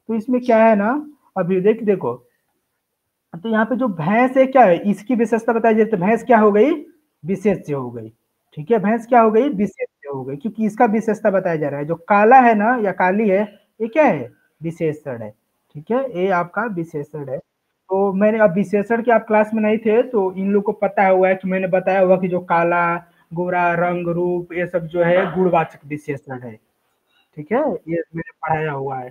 तो इसमें क्या है ना, अभी देखो, तो यहाँ पे जो भैंस है क्या है, इसकी विशेषता बताई जाती है। भैंस क्या हो गई, विशेष्य हो गई। ठीक है, भैंस क्या हो गई, विशेष्य हो गई, क्योंकि इसका विशेषता बताया जा रहा है। जो काला है ना या काली है, ये क्या है, विशेषण है। ठीक है, ये आपका विशेषण है। तो मैंने, अब विशेषण के आप क्लास में नहीं थे तो इन लोग को पता हुआ है कि मैंने बताया हुआ कि जो काला, गोरा, रंग, रूप, ये सब जो है गुणवाचक विशेषण है। ठीक है, ये मैंने पढ़ाया हुआ है।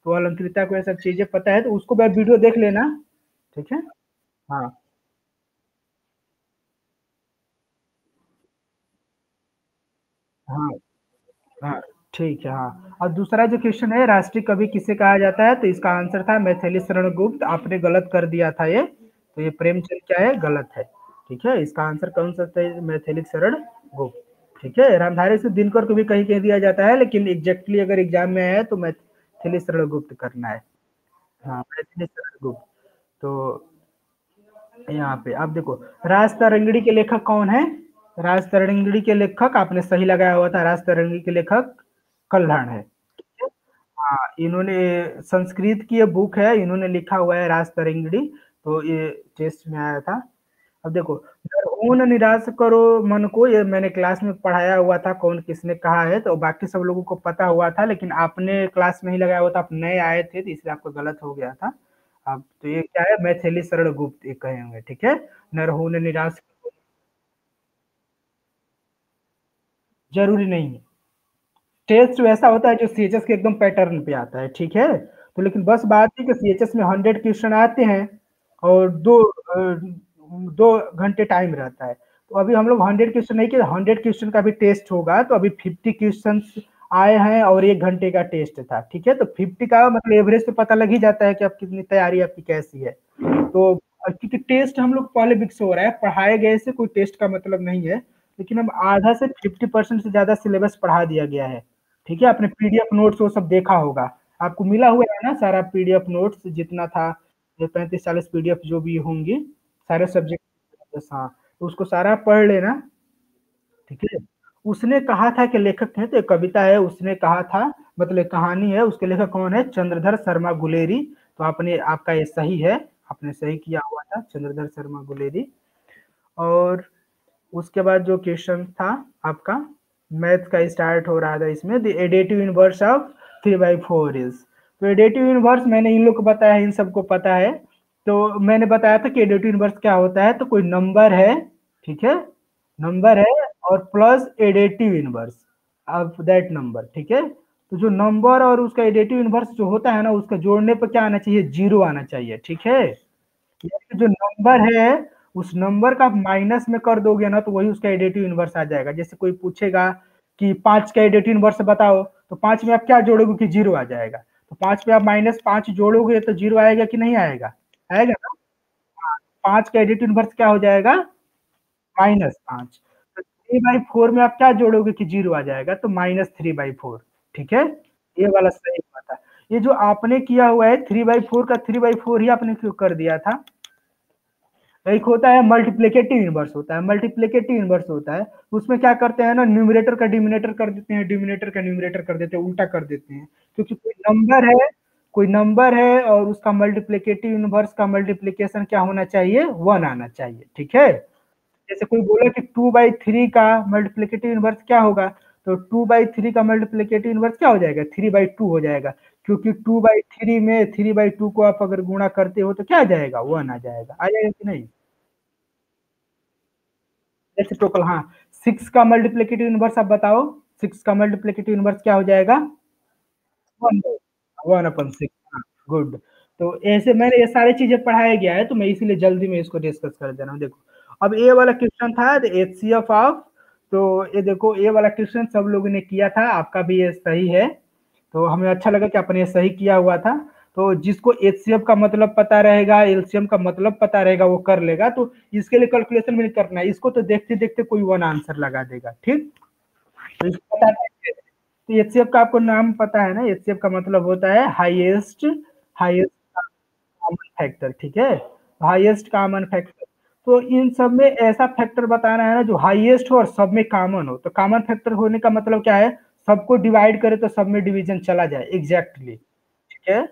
तो अलंकृता को ये सब चीजें पता है, तो उसको मैं वीडियो देख लेना। ठीक है। हाँ। हाँ। हाँ। ठीक है। हाँ, और दूसरा जो क्वेश्चन है, राष्ट्रीय कवि किसे कहा जाता है, तो इसका आंसर था मैथिली शरण गुप्त। आपने गलत कर दिया था ये, तो ये प्रेमचंद क्या है, गलत है। ठीक है, इसका आंसर कौन सा है, मैथिली शरण गुप्त। ठीक है, रामधारी से दिनकर को भी कहीं कहीं दिया जाता है, लेकिन एग्जैक्टली अगर एग्जाम में है तो मैथिली शरण गुप्त करना है। हाँ, मैथिली शरण गुप्त। तो यहाँ पे आप देखो, राज तरंगिणी के लेखक कौन है, राज तरंगिणी के लेखक आपने सही लगाया हुआ था, राज तरंगिणी के लेखक कल्हण है। हाँ, इन्होंने संस्कृत की ये बुक है, इन्होंने लिखा हुआ है राज तरंगिणी। तो ये टेस्ट में आया था। अब देखो, ऊन निराश करो मन को, ये मैंने क्लास में पढ़ाया हुआ था, कौन किसने कहा है, तो बाकी सब लोगों को पता हुआ था, लेकिन आपने क्लास में ही लगाया हुआ था, आप नए आए थे तो इसलिए आपको गलत हो गया था। अब तो ये क्या है, मैथिली शरण गुप्त ये कहे होंगे। ठीक है, नरहून निराश, जरूरी नहीं है। टेस्ट वैसा होता है जो सीएचएस के एकदम पैटर्न पे आता है। ठीक है, तो लेकिन बस बात है कि सीएचएस में 100 क्वेश्चन आते हैं और 2 घंटे टाइम रहता है। तो अभी हम लोग 100 क्वेश्चन नहीं किए, 100 क्वेश्चन का भी टेस्ट होगा, तो अभी 50 क्वेश्चन आए हैं और 1 घंटे का टेस्ट था। ठीक है, तो 50 का मतलब एवरेज तो पता लग ही जाता है कि आप कितनी तैयारी आपकी कैसी है। तो क्योंकि टेस्ट हम लोग पहले विक्स हो रहा है, पढ़ाए गए से कोई टेस्ट का मतलब नहीं है, लेकिन अब आधा से 50% से ज्यादा सिलेबस पढ़ा दिया गया है। ठीक है, आपने पीडीएफ नोट्स वो सब देखा होगा, आपको मिला हुआ है ना सारा पीडीएफ नोट्स जितना था, 35-40 पीडीएफ जो भी होंगी, सारे सब्जेक्ट। हाँ, तो उसको सारा पढ़ लेना। ठीक है, उसने कहा था कि लेखक है, तो एक कविता है, उसने कहा था, मतलब एक कहानी है, उसके लेखक कौन है, चंद्रधर शर्मा गुलेरी। तो आपने, आपका ये सही है, आपने सही किया हुआ था, चंद्रधर शर्मा गुलेरी। और उसके बाद जो क्वेश्चन था आपका, मैथ का स्टार्ट हो रहा था इसमें, the additive inverse of 3/4 is. तो एडेटिव इनवर्स मैंने इन लोग को बताया है, इन सबको पता है। तो मैंने बताया था कि एडेटिव इनवर्स क्या होता है, तो कोई नंबर है, ठीक है, नंबर है और plus additive inverse of that number. ठीक है, तो जो नंबर और उसका एडेटिव इनवर्स जो होता है ना, उसका जोड़ने पर क्या आना चाहिए, जीरो आना चाहिए। ठीक है, जो नंबर है उस नंबर का माइनस में कर दोगे ना, तो वही उसका एडेटिव इनवर्स आ जाएगा। जैसे कोई पूछेगा कि 5 का एडेटिव इनवर्स बताओ, तो 5 में आप क्या जोड़ोगे कि जीरो आ जाएगा, तो 5 में आप -5 जोड़ोगे तो जीरो आएगा कि नहीं आएगा, आएगा ना। 5 का एडेटिव इनवर्स क्या हो जाएगा, -5। तो 3/4 में आप क्या जोड़ोगे कि जीरो आ जाएगा, तो -3/4। ठीक है, ये वाला सही हुआ था। ये जो आपने किया हुआ है 3/4 का 3/4 ही आपने क्यों कर दिया था। एक होता है मल्टीप्लिकेटिव इनवर्स, होता है मल्टीप्लिकेटिव इनवर्स होता है, उसमें क्या करते हैं ना, न्यूमरेटर का डिनोमिनेटर कर देते हैं, डिनोमिनेटर का न्यूमरेटर कर देते हैं, उल्टा कर देते हैं। क्योंकि कोई नंबर है और उसका मल्टीप्लिकेटिव इनवर्स का मल्टीप्लिकेशन क्या होना चाहिए, 1 आना चाहिए। ठीक है, जैसे कोई बोला कि 2/3 का मल्टीप्लिकेटिव इनवर्स क्या होगा, तो 2/3 का मल्टीप्लिकेटिव इनवर्स क्या हो जाएगा, 3/2 हो जाएगा। क्योंकि 2/3 में 3/2 को आप अगर गुणा करते हो तो क्या आ जाएगा, 1 आ जाएगा, आ जाएगा कि नहीं। रेसिप्रोकल, हाँ। 6 का मल्टीप्लिकेटिव इनवर्स आप बताओ, 6 का मल्टीप्लिकेटिव इनवर्स क्या हो जाएगा, 1, 1/6। हाँ, गुड। तो ऐसे मैंने ये सारी चीजें पढ़ाया गया है, तो मैं इसीलिए जल्दी में इसको डिस्कस कर दे रहा हूँ। देखो, अब ये वाला क्वेश्चन था एचसीएफ ऑफ, तो ये देखो, ये वाला क्वेश्चन सब लोगों ने किया था, आपका भी ये सही है। तो हमें अच्छा लगा कि आपने ये सही किया हुआ था। तो जिसको एचसीएफ का मतलब पता रहेगा, एलसीएम का मतलब पता रहेगा, वो कर लेगा। तो इसके लिए कैलकुलेशन में नहीं करना है, इसको तो देखते देखते कोई वन आंसर लगा देगा। ठीक, तो इसको पता है। तो एचसीएफ का आपको नाम पता है ना, एचसीएफ का मतलब होता है हाईएस्ट, हाईएस्ट कॉमन फैक्टर। ठीक है, हाईएस्ट कॉमन फैक्टर। तो इन सब में ऐसा फैक्टर बताना है ना जो हाईएस्ट हो और सब में कॉमन हो। तो कॉमन फैक्टर होने का मतलब क्या है, सबको डिवाइड करे तो सब में डिवीजन चला जाए एग्जैक्टली। ठीक है,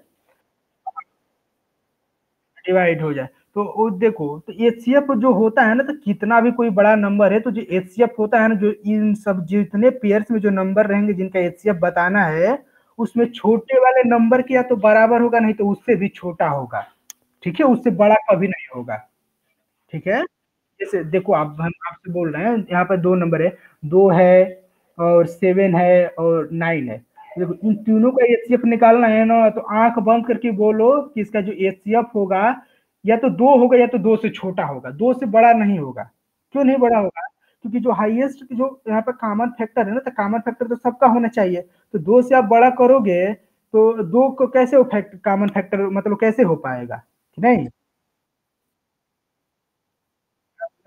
डिवाइड हो जाए। तो वो देखो, तो एचसीएफ जो होता है ना, तो कितना भी कोई बड़ा नंबर है तो जो एचसीएफ होता है ना, जो इन सब जितने पेयर्स में जो नंबर रहेंगे जिनका एचसीएफ बताना है, उसमें छोटे वाले नंबर के या तो बराबर होगा, नहीं तो उससे भी छोटा होगा। ठीक है, उससे बड़ा कभी नहीं होगा। ठीक है, जैसे देखो, आप हम आपसे बोल रहे हैं यहाँ पर दो नंबर है, दो है और 7 है और 9 है। देखो, इन तीनों का एचसीएफ निकालना है ना, तो आंख बंद करके बोलो कि इसका जो एचसीएफ होगा, या तो दो होगा या तो दो से छोटा होगा, दो से बड़ा नहीं होगा। क्यों नहीं बड़ा होगा? क्योंकि जो हाईएस्ट जो यहाँ पर कॉमन फैक्टर है ना, तो कॉमन फैक्टर तो सबका होना चाहिए। तो दो से आप बड़ा करोगे तो दो को कैसे कॉमन फैक्टर मतलब कैसे हो पाएगा? नहीं,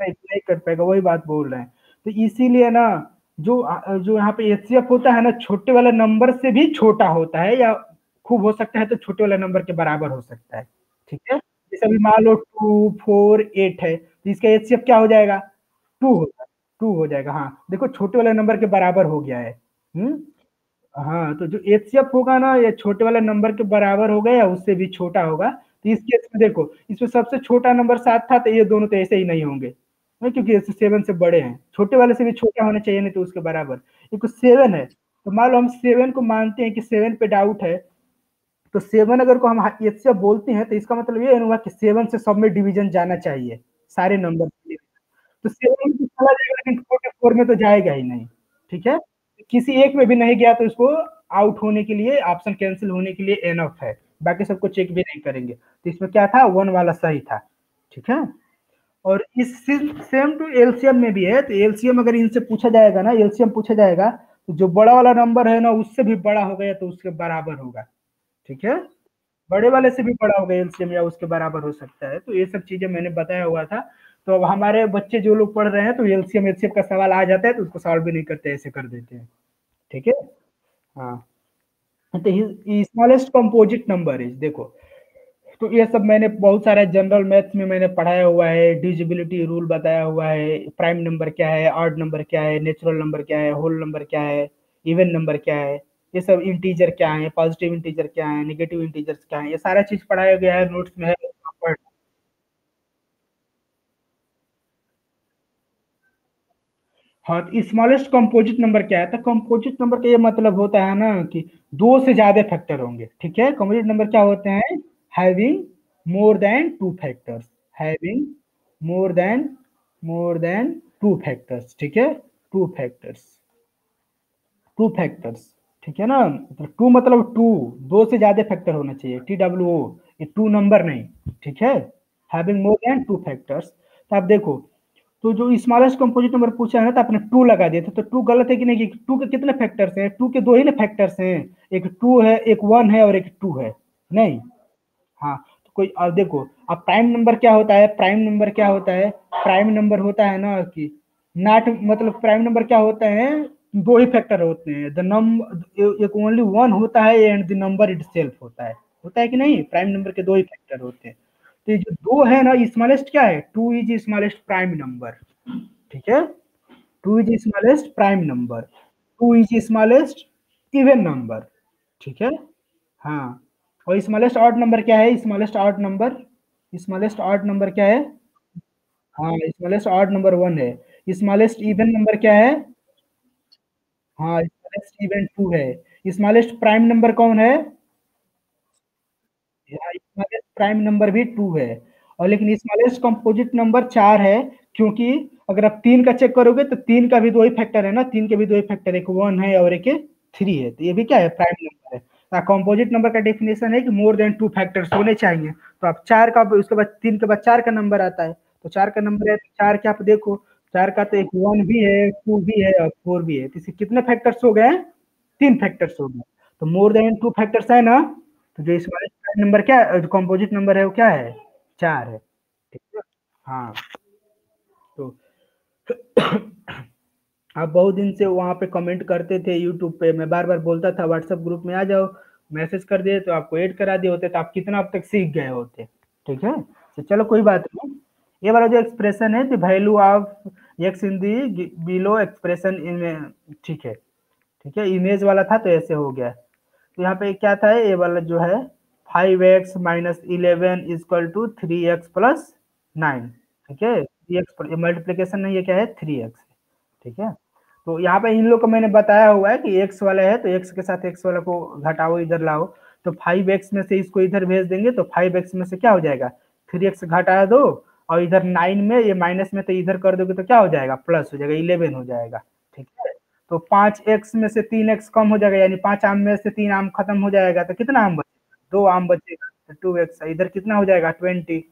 नहीं कर पाएगा, वही बात बोल रहे हैं। तो इसीलिए ना, जो यहाँ पे एचसीएफ होता है ना, छोटे वाले नंबर से भी छोटा होता है, या खूब हो सकता है तो छोटे वाले नंबर के बराबर हो सकता है। ठीक है, जैसे अभी मान लो 2 4 8 है, तो इसका एचसीएफ क्या हो जाएगा? 2 होगा, 2 हो जाएगा। हाँ, देखो छोटे वाले नंबर के बराबर हो गया है। हम्म। हाँ, तो जो एचसीएफ होगा ना, ये छोटे वाले नंबर के बराबर होगा या उससे भी छोटा होगा। तो इस केस में देखो, इसमें सबसे छोटा नंबर 7 था, तो ये दोनों तो ऐसे ही नहीं होंगे, नहीं, क्योंकि ये 7 से बड़े हैं, छोटे वाले से भी छोटा होना चाहिए, नहीं तो उसके बराबर। ये कुछ 7 है, तो मान लो हम 7 को मानते हैं कि 7 पे डाउट है, तो 7 अगर को हम एचसीएफ बोलते हैं, तो इसका मतलब ये हुआ कि 7 से सब में डिवीजन जाना चाहिए, सारे नंबर के लिए। तो 7 में तो चला जाएगा, लेकिन 44 में तो जाएगा ही नहीं। ठीक है, किसी एक में भी नहीं गया तो उसको आउट होने के लिए, ऑप्शन कैंसिल होने के लिए एनफ है, बाकी सबको चेक भी नहीं करेंगे। तो इसमें क्या था, 1 वाला सही था। ठीक है, और इस सेम टू एलसीएम में भी है। तो एलसीएम अगर इनसे पूछा जाएगा ना, एलसीएम पूछा जाएगा, तो जो बड़ा वाला नंबर है ना, उससे भी बड़ा हो गया तो उसके बराबर होगा। ठीक है, बड़े वाले से भी बड़ा होगा एलसीएम, या उसके बराबर हो सकता है। तो ये सब चीजें मैंने बताया हुआ था। तो अब हमारे बच्चे जो लोग पढ़ रहे हैं, तो एलसीएम एचसीएफ का सवाल आ जाता है तो उसको सॉल्व भी नहीं करते, ऐसे कर देते हैं। ठीक है। हाँ, तो स्मॉलेस्ट कंपोजिट नंबर इज, देखो, तो ये सब मैंने बहुत सारा जनरल मैथ्स में मैंने पढ़ाया हुआ है, डिविजिबिलिटी रूल बताया हुआ है, प्राइम नंबर क्या है, ऑड नंबर क्या है, नेचुरल नंबर क्या है, होल नंबर क्या है, इवन नंबर क्या है, ये सब इंटीजर क्या है, पॉजिटिव इंटीजर क्या है, नेगेटिव इंटीजर्स क्या है, ये सारा चीज पढ़ाया गया है, नोट्स में है। हाँ, तो स्मॉलेस्ट कंपोजिट नंबर क्या है? तो कंपोजिट नंबर का ये मतलब होता है ना कि दो से ज्यादा फैक्टर होंगे। ठीक है, कंपोजिट नंबर क्या होते हैं? Having more than two factors, having more than more than two factors. ठीक है, टू फैक्टर्स, टू फैक्टर्स। ठीक है ना, मतलब टू मतलब टू, दो से ज्यादा फैक्टर होना चाहिए, TWO, ये टू नंबर नहीं। ठीक है, having more than two factors. तो आप देखो, तो जो स्मॉलेस्ट कंपोजिट नंबर पूछा है ना, तो आपने टू लगा दिया था, तो टू गलत है कि नहीं? कि टू के कितने फैक्टर्स हैं? टू के दो ही ना फैक्टर्स हैं, एक टू है, एक वन है और एक टू है। नहीं, हाँ, तो कोई, अब देखो, अब प्राइम नंबर क्या होता है? प्राइम नंबर क्या होता है? प्राइम नंबर होता है ना कि नॉट, मतलब प्राइम नंबर क्या होता है? दो ही फैक्टर होते हैं, द नंबर एक ओनली वन होता है एंड द नंबर इटसेल्फ होता है कि नहीं? प्राइम नंबर के दो ही फैक्टर होते हैं। तो ये जो दो है ना, स्मॉलेस्ट क्या है? Two is smallest prime number. ठीक है, two is smallest prime number, two is smallest even number. ठीक है, हाँ, और स्मॉलेस्ट ऑड नंबर क्या है? Smallest odd number, smallest odd number क्या है? हाँ, स्मॉलेस्ट ऑड नंबर वन है। स्मॉलेस्ट इवन नंबर क्या है? हाँ, स्मॉलेस्ट इवन टू है। स्मॉलेस्ट प्राइम नंबर कौन है? स्मॉलेस्ट प्राइम नंबर भी टू है। और लेकिन स्मॉलेस्ट कंपोजिट नंबर चार है, क्योंकि अगर आप तीन का चेक करोगे तो तीन का भी दो ही फैक्टर है ना, तीन के भी दो ही फैक्टर, एक वन है और एक थ्री है, तो ये भी क्या है? प्राइम नंबर है। कंपोजिट नंबर का डेफिनेशन है कि मोर देन टू फैक्टर्स होने चाहिए। तो आप चार का, उसके बाद तीन के बाद चार का नंबर आता है, तो चार का नंबर है, तो चार के आप देखो, चार का तो एक वन भी है, टू भी है और फोर भी है, तो इसके कितने फैक्टर्स हो गए? तीन फैक्टर्स हो गए। तो मोर देन टू फैक्टर्स है ना, तो जो स्मॉलेस्ट प्राइम नंबर क्या है, जो कंपोजिट नंबर है वो क्या है? चार है। ठीक है, हाँ, तो आप बहुत दिन से वहाँ पे कमेंट करते थे यूट्यूब पे, मैं बार बार बोलता था व्हाट्सएप ग्रुप में आ जाओ, मैसेज कर दिए तो आपको ऐड करा दिए होते, तो आप कितना अब तक सीख गए होते। ठीक है, तो चलो कोई बात नहीं। ये वाला जो एक्सप्रेशन है, the value of x in the below expression in, ठीक है, ठीक है, इमेज वाला था तो ऐसे हो गया। तो यहाँ पे क्या था, ये वाला जो है 5x minus 11 equal to 3x plus 9। ठीक है, 3x मल्टीप्लीकेशन नहीं है, क्या है 3x। ठीक है, तो यहाँ पे इन लोग को मैंने बताया हुआ है कि x वाला है तो x के साथ x वाला को घटाओ, इधर लाओ। तो 5x में से इसको इधर भेज देंगे तो 5x में से क्या हो जाएगा, 3x घटा दो, और इधर 9 में ये माइनस में तो इधर कर दोगे तो क्या हो जाएगा, प्लस हो जाएगा, 11 हो जाएगा। ठीक है, तो 5x में से 3x कम हो जाएगा, यानी 5 आम में से 3 आम खत्म हो जाएगा, तो कितना आम बचेगा, 2 आम बचेगा, तो 2x इधर कितना हो जाएगा 20।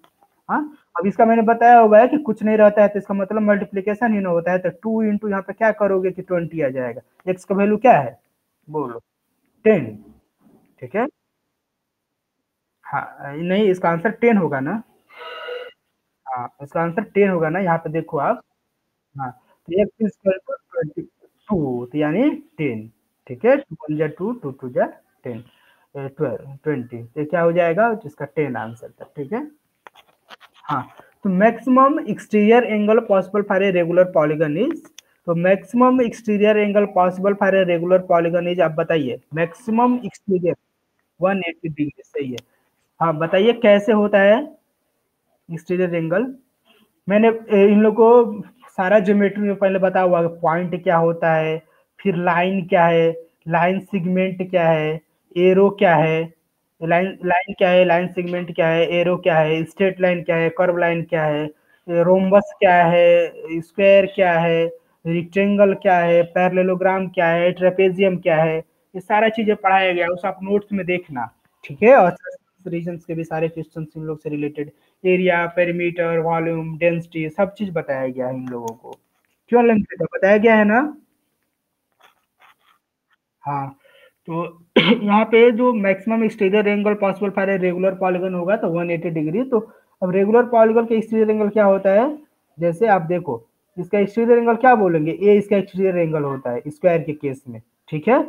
हाँ, अब इसका मैंने बताया हुआ है कि कुछ नहीं रहता है तो इसका मतलब मल्टीप्लीकेशन ही ना होता है, तो 2 इंटू यहाँ पे क्या करोगे कि 20 आ जाएगा। x का वैल्यू क्या है, बोलो 10। ठीक है, हाँ नहीं, इसका आंसर 10 होगा ना। हाँ, इसका आंसर 10 होगा ना, यहाँ पे देखो आप। हाँ, तो x इक्वल टू 22, तो यानी 10। ठीक है, 2 1 जा 2, 2 2 जा 10, 12 20, तो क्या हो जाएगा, इसका 10 आंसर था। ठीक है, हाँ, तो maximum exterior angle possible for a regular polygon is, तो maximum exterior angle possible for a regular polygon is, आप बताइए मैक्सिमम एक्सटीरियर 180 डिग्री, सही है। हाँ बताइए कैसे होता है एक्सटीरियर एंगल। मैंने इन लोग को सारा ज्योमेट्री में पहले बताया हुआ, पॉइंट क्या होता है, फिर लाइन क्या है, लाइन सिगमेंट क्या है, एरो क्या है, लाइन लाइन क्या है, लाइन सेगमेंट क्या है, एरो क्या है, स्ट्रेट लाइन क्या है, कर्व लाइन क्या है, रोम्बस क्या है, स्क्वायर क्या है, रेक्टेंगल क्या है, पैरेललोग्राम क्या है, ट्रेपेजियम क्या है, ये सारा चीजें पढ़ाया गया, उस आप नोट्स में देखना। ठीक है, और रीजन्स के भी सारे क्वेश्चन इन लोग से related, area, perimeter, volume, density, सब चीज बताया गया है इन लोगों को। क्यों लेंथ बताया गया है ना। हाँ, तो यहाँ पे जो maximum exterior angle possible for a regular polygon होगा तो 180 डिग्री। तो अब रेगुलर पॉलीगन का एक्सटीरियर एंगल क्या होता है, जैसे आप देखो इसका एक्सटीरियर एंगल क्या बोलेंगे, ए इसका एक्सटीरियर एंगल होता है स्क्वायर के केस में। ठीक है,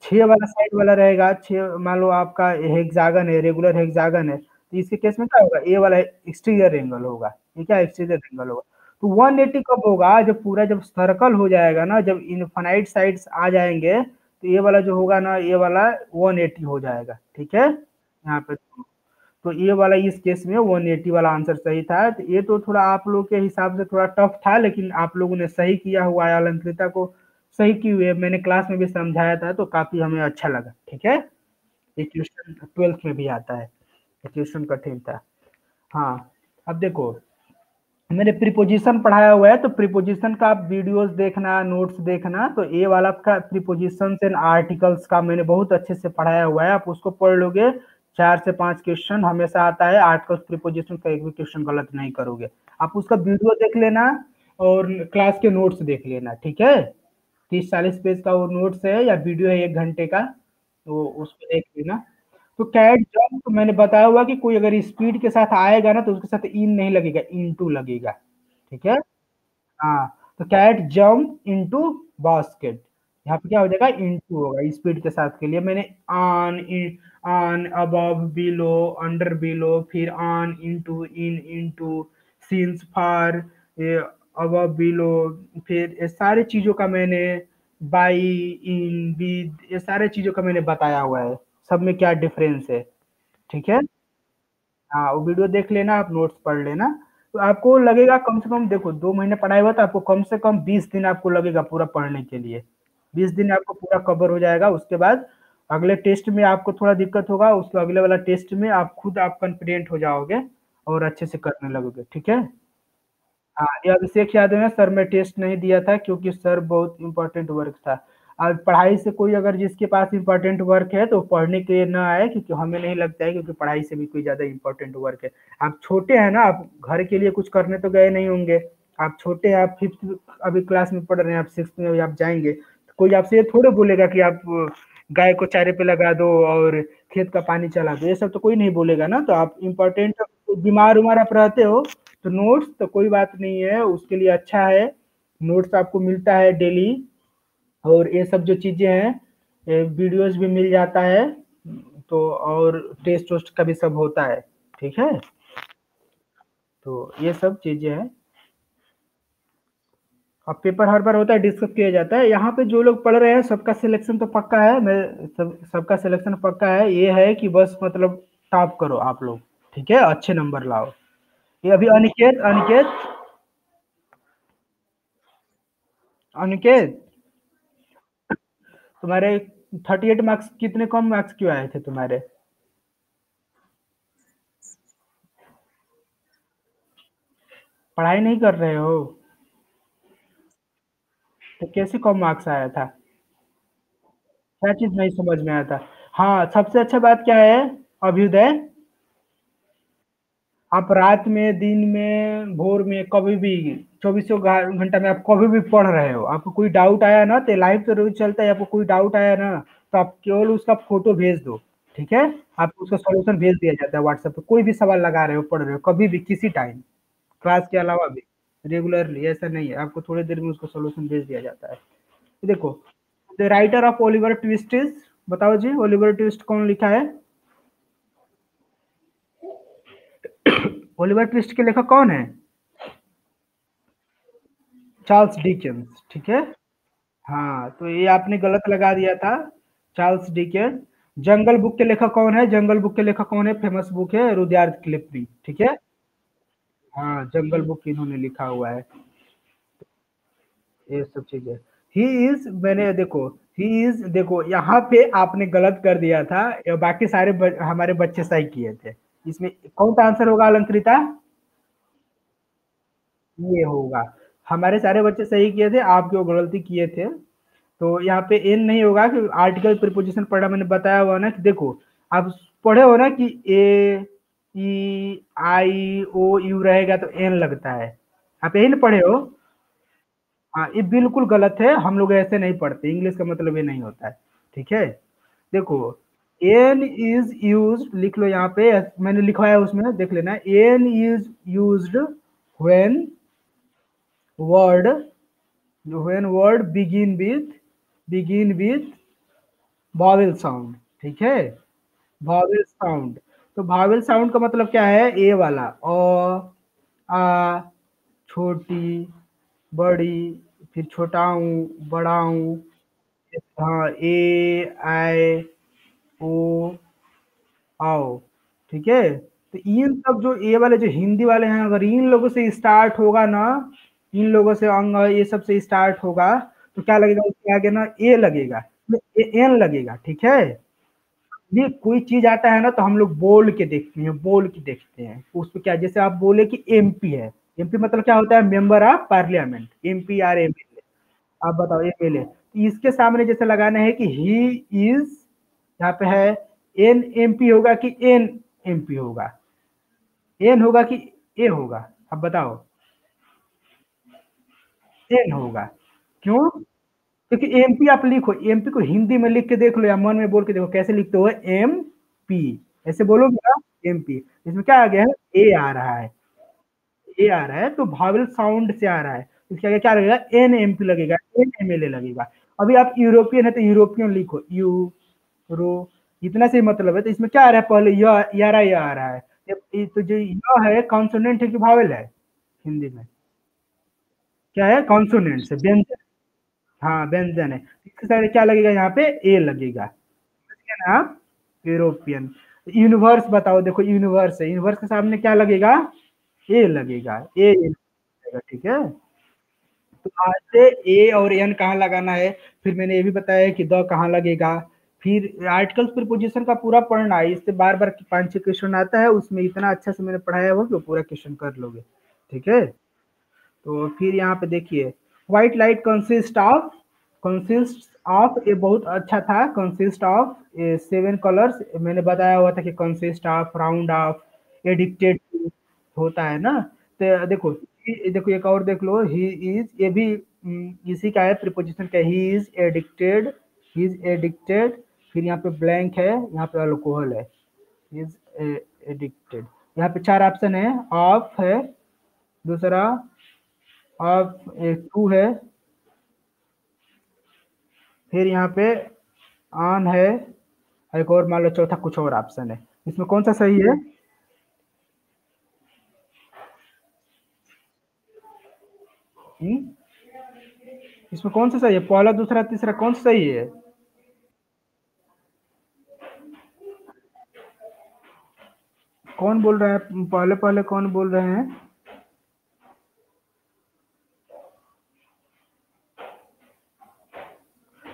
6 वाला साइड वाला रहेगा, 6 मान लो आपका हेक्सागन है, रेगुलर हेक्सागन है, तो इसके केस में क्या होगा, ए वाला एक्सटीरियर एंगल होगा, ये क्या एक्सटीरियर एंगल होगा। तो 180 कब होगा, जब पूरा जब सर्कल हो जाएगा ना, जब इनफाइनाइट साइड्स आ जाएंगे, तो ये वाला जो होगा ना, ये वाला 180 हो जाएगा। ठीक है, यहाँ पे तो ये वाला इस केस में 180 वाला आंसर सही था। तो ये तो थोड़ा आप लोग के हिसाब से थोड़ा टफ था, लेकिन आप लोगों ने सही किया हुआ है, अलंकृता को सही की हुई है, मैंने क्लास में भी समझाया था तो काफी हमें अच्छा लगा। ठीक है, ये क्वेश्चन 12th में भी आता है, ये क्वेश्चन कठिन था। हाँ, अब देखो मैंने प्रीपोजिशन पढ़ाया हुआ है, तो प्रीपोजिशन का आप वीडियोस देखना, नोट्स देखना, तो ये वाला का प्रीपोजिशन एंड आर्टिकल्स का मैंने बहुत अच्छे से पढ़ाया हुआ है, आप उसको पढ़ लोगे 4 से 5 क्वेश्चन हमेशा आता है, आर्टिकल्स प्रीपोजिशन का एक भी क्वेश्चन गलत नहीं करोगे। आप उसका वीडियो देख लेना और क्लास के नोट्स देख लेना। ठीक है, 30-40 पेज का वो नोट्स है या वीडियो है 1 घंटे का, तो उसको देख लेना। तो कैट जंप तो मैंने बताया हुआ कि कोई अगर स्पीड के साथ आएगा ना तो उसके साथ इन नहीं लगेगा, इनटू लगेगा। ठीक है, हाँ, तो कैट जंप इनटू बास्केट, यहाँ पे क्या हो जाएगा, इनटू होगा स्पीड के साथ के लिए। मैंने on on above below under below, फिर on into in into since for, above below, फिर ये सारी चीजों का मैंने बाई इन विद, ये सारे चीजों का मैंने बताया हुआ है, सब में क्या डिफरेंस है। ठीक है, हाँ वो वीडियो देख लेना, आप नोट्स पढ़ लेना, तो आपको लगेगा कम से कम, देखो 2 महीने पढ़ाई हुआ तो आपको कम से कम 20 दिन आपको लगेगा पूरा पढ़ने के लिए, 20 दिन आपको पूरा कवर हो जाएगा। उसके बाद अगले टेस्ट में आपको थोड़ा दिक्कत होगा, उसके अगले वाला टेस्ट में आप खुद आप कॉन्फिडेंट हो जाओगे और अच्छे से करने लगोगे। ठीक है, हाँ, ये अभिषेक यादव है सर, मैं टेस्ट नहीं दिया था क्योंकि सर बहुत इंपॉर्टेंट वर्क था। आज पढ़ाई से कोई अगर जिसके पास इंपॉर्टेंट वर्क है तो पढ़ने के लिए ना आए, क्योंकि हमें नहीं लगता है, क्योंकि पढ़ाई से भी कोई ज्यादा इंपॉर्टेंट वर्क है। आप छोटे हैं ना, आप घर के लिए कुछ करने तो गए नहीं होंगे, आप छोटे हैं, आप 5th अभी क्लास में पढ़ रहे हैं, आप 6th में अभी आप जाएंगे, तो कोई आपसे ये थोड़े बोलेगा कि आप गाय को चारे पे लगा दो और खेत का पानी चला दो, ये सब तो कोई नहीं बोलेगा ना। तो आप इम्पोर्टेंट, बीमार उमार आप रहते हो तो नोट्स तो कोई बात नहीं है, उसके लिए अच्छा है, नोट्स आपको मिलता है डेली, और ये सब जो चीजें हैं वीडियोस भी मिल जाता है, तो और टेस्ट वोस्ट का भी सब होता है। ठीक है, तो ये सब चीजें हैं, अब पेपर हर बार होता है, डिस्कस किया जाता है। यहाँ पे जो लोग पढ़ रहे हैं सबका सिलेक्शन तो पक्का है, मैं सबका सिलेक्शन पक्का है, ये है कि बस मतलब टॉप करो आप लोग, ठीक है? अच्छे नंबर लाओ। ये अभी अनिकेत अनिकेत अनिकेत तुम्हारे 38 मार्क्स, कितने कम मार्क्स क्यों आए थे तुम्हारे? पढ़ाई नहीं कर रहे हो? तो कैसे कम मार्क्स आया था? क्या चीज़ नहीं समझ में आया था? हाँ, सबसे अच्छा बात क्या है अभ्युदय, आप रात में, दिन में, भोर में, कभी भी, चौबीसों घंटा में आप कभी भी पढ़ रहे हो, आपको कोई डाउट आया ना, तो लाइव तो रोज चलता है, आपको कोई डाउट आया ना, तो आप केवल उसका फोटो भेज दो, ठीक है? आपको उसका सॉल्यूशन भेज दिया जाता है व्हाट्सएप पे, कोई भी सवाल लगा रहे हो, पढ़ रहे हो, कभी भी, किसी टाइम, क्लास के अलावा भी, रेगुलरली, ऐसा नहीं है, आपको थोड़ी देर में उसका सॉल्यूशन भेज दिया जाता है। देखो, the writer of Oliver twist is, बताओ जी, ओलिवर ट्विस्ट कौन लिखा है? ओलिवर ट्विस्ट के लेखक कौन है? चार्ल्स डिकेंस, ठीक है? हाँ, तो ये आपने गलत लगा दिया था, चार्ल्स डिकेंस। जंगल बुक के लेखक कौन है? जंगल बुक के लेखक कौन है? फेमस बुक है रुडयार्ड किपलिंग, ठीक है? हाँ, जंगल बुक इन्होंने लिखा हुआ है, ये सब चीजें। ही इज, मैंने देखो, ही इज, देखो यहाँ पे आपने गलत कर दिया था, ये बाकी सारे हमारे बच्चे सही किए थे। इसमें कौन सा आंसर होगा अलंकृता? ये होगा। हमारे सारे बच्चे सही किए थे, आप जो गलती किए थे। तो यहाँ पे एन नहीं होगा, कि आर्टिकल प्रीपोजिशन पढ़ा, मैंने बताया हुआ ना कि देखो, आप पढ़े हो ना कि ए, ई, आई, ओ, यू रहेगा तो एन लगता है, आप यही ना पढ़े हो? हाँ, ये बिल्कुल गलत है, हम लोग ऐसे नहीं पढ़ते, इंग्लिश का मतलब ये नहीं होता है, ठीक है? देखो, एन इज यूज, लिख लो यहाँ पे, मैंने लिखवाया उसमें देख लेना, an is used when word, when word begin with vowel sound, ठीक है? वॉवेल साउंड, तो वॉवेल साउंड का मतलब क्या है? ए वाला, आ, छोटी, बड़ी, फिर छोटा हूँ, बड़ा हूँ, हाँ, ए, आई, ओ, आओ, ठीक है? तो इन सब जो ए वाले जो हिंदी वाले हैं, अगर इन लोगों से स्टार्ट होगा ना, इन लोगों से अंग ये सब से स्टार्ट होगा, तो क्या लगेगा उसके आगे ना? ए लगेगा, एन लगेगा, ठीक है? ये कोई चीज आता है ना, तो हम लोग बोल के देखते हैं, बोल के देखते हैं उस पे क्या, जैसे आप बोले कि एमपी है, एमपी मतलब क्या होता है? Member of parliament, MP or MLA. आप बताओ एमएलए, तो इसके सामने जैसे लगाना है कि ही इज, यहाँ पे है, एन एमपी होगा कि एन एमपी होगा? एन होगा कि ए होगा? अब बताओ। एन होगा, क्यों? क्योंकि एमपी आप लिखो, एमपी को हिंदी में लिख के देख लो, या मन में बोल के देखो कैसे लिखते हो, एम पी, ऐसे बोलोगे ना, एमपी। इसमें क्या आ गया है? ए आ रहा है, ए आ रहा है, तो भावल साउंड से आ रहा है, इसके आगे क्या लगेगा? एन एमपी लगेगा, एन एमएलए लगेगा। अभी आप यूरोपियन है तो यूरोपियन लिखो, यू रो, इतना से मतलब है, तो इसमें क्या आ रहा है? पहले यारा ये आ रहा है, तो जो य है कॉन्सोनेंट है कि भावल है हिंदी में? क्या है? कॉन्सोनेंट से, व्यंजन, हाँ व्यंजन है, इसके साथ क्या लगेगा? यहाँ पे ए लगेगा, ठीक है ना आप? यूरोपियन। यूनिवर्स बताओ, देखो यूनिवर्स है, यूनिवर्स के सामने क्या लगेगा? ए लगेगा, ए लगेगा, ठीक है? तो आज से ए और एन कहाँ लगाना है, फिर मैंने ये भी बताया कि द कहाँ लगेगा, फिर आर्टिकल्स प्रीपोजिशन का पूरा पढ़ना है, इससे बार बार 5-6 क्वेश्चन आता है, उसमें इतना अच्छा से मैंने पढ़ाया हुआ कि वो पूरा क्वेश्चन कर लोगे, ठीक है? तो फिर यहाँ पे देखिए, व्हाइट लाइट कंसिस्ट ऑफ, ये बहुत अच्छा था, कंसिस्ट ऑफ 7 कलर्स, मैंने बताया हुआ था कि consist of, round of, addicted होता है ना। तो देखो, देखो एक और देख लो, ही इज, ये भी इसी का है, प्रीपोजिशन का, ही इज एडिक्टेड, फिर यहाँ पे ब्लैंक है, यहाँ पे अल्कोहल है, इज एडिक्टेड, यहाँ पे 4 ऑप्शन है, ऑफ है, दूसरा ऑफ, एक टू है, फिर यहाँ पे ऑन है, एक और मान लो चौथा कुछ और ऑप्शन है, इसमें कौन सा सही है? हम्म? इसमें कौन सा सही है? पहला, दूसरा, तीसरा, कौन सा सही है? कौन बोल रहा है? पहले पहले कौन बोल रहे हैं?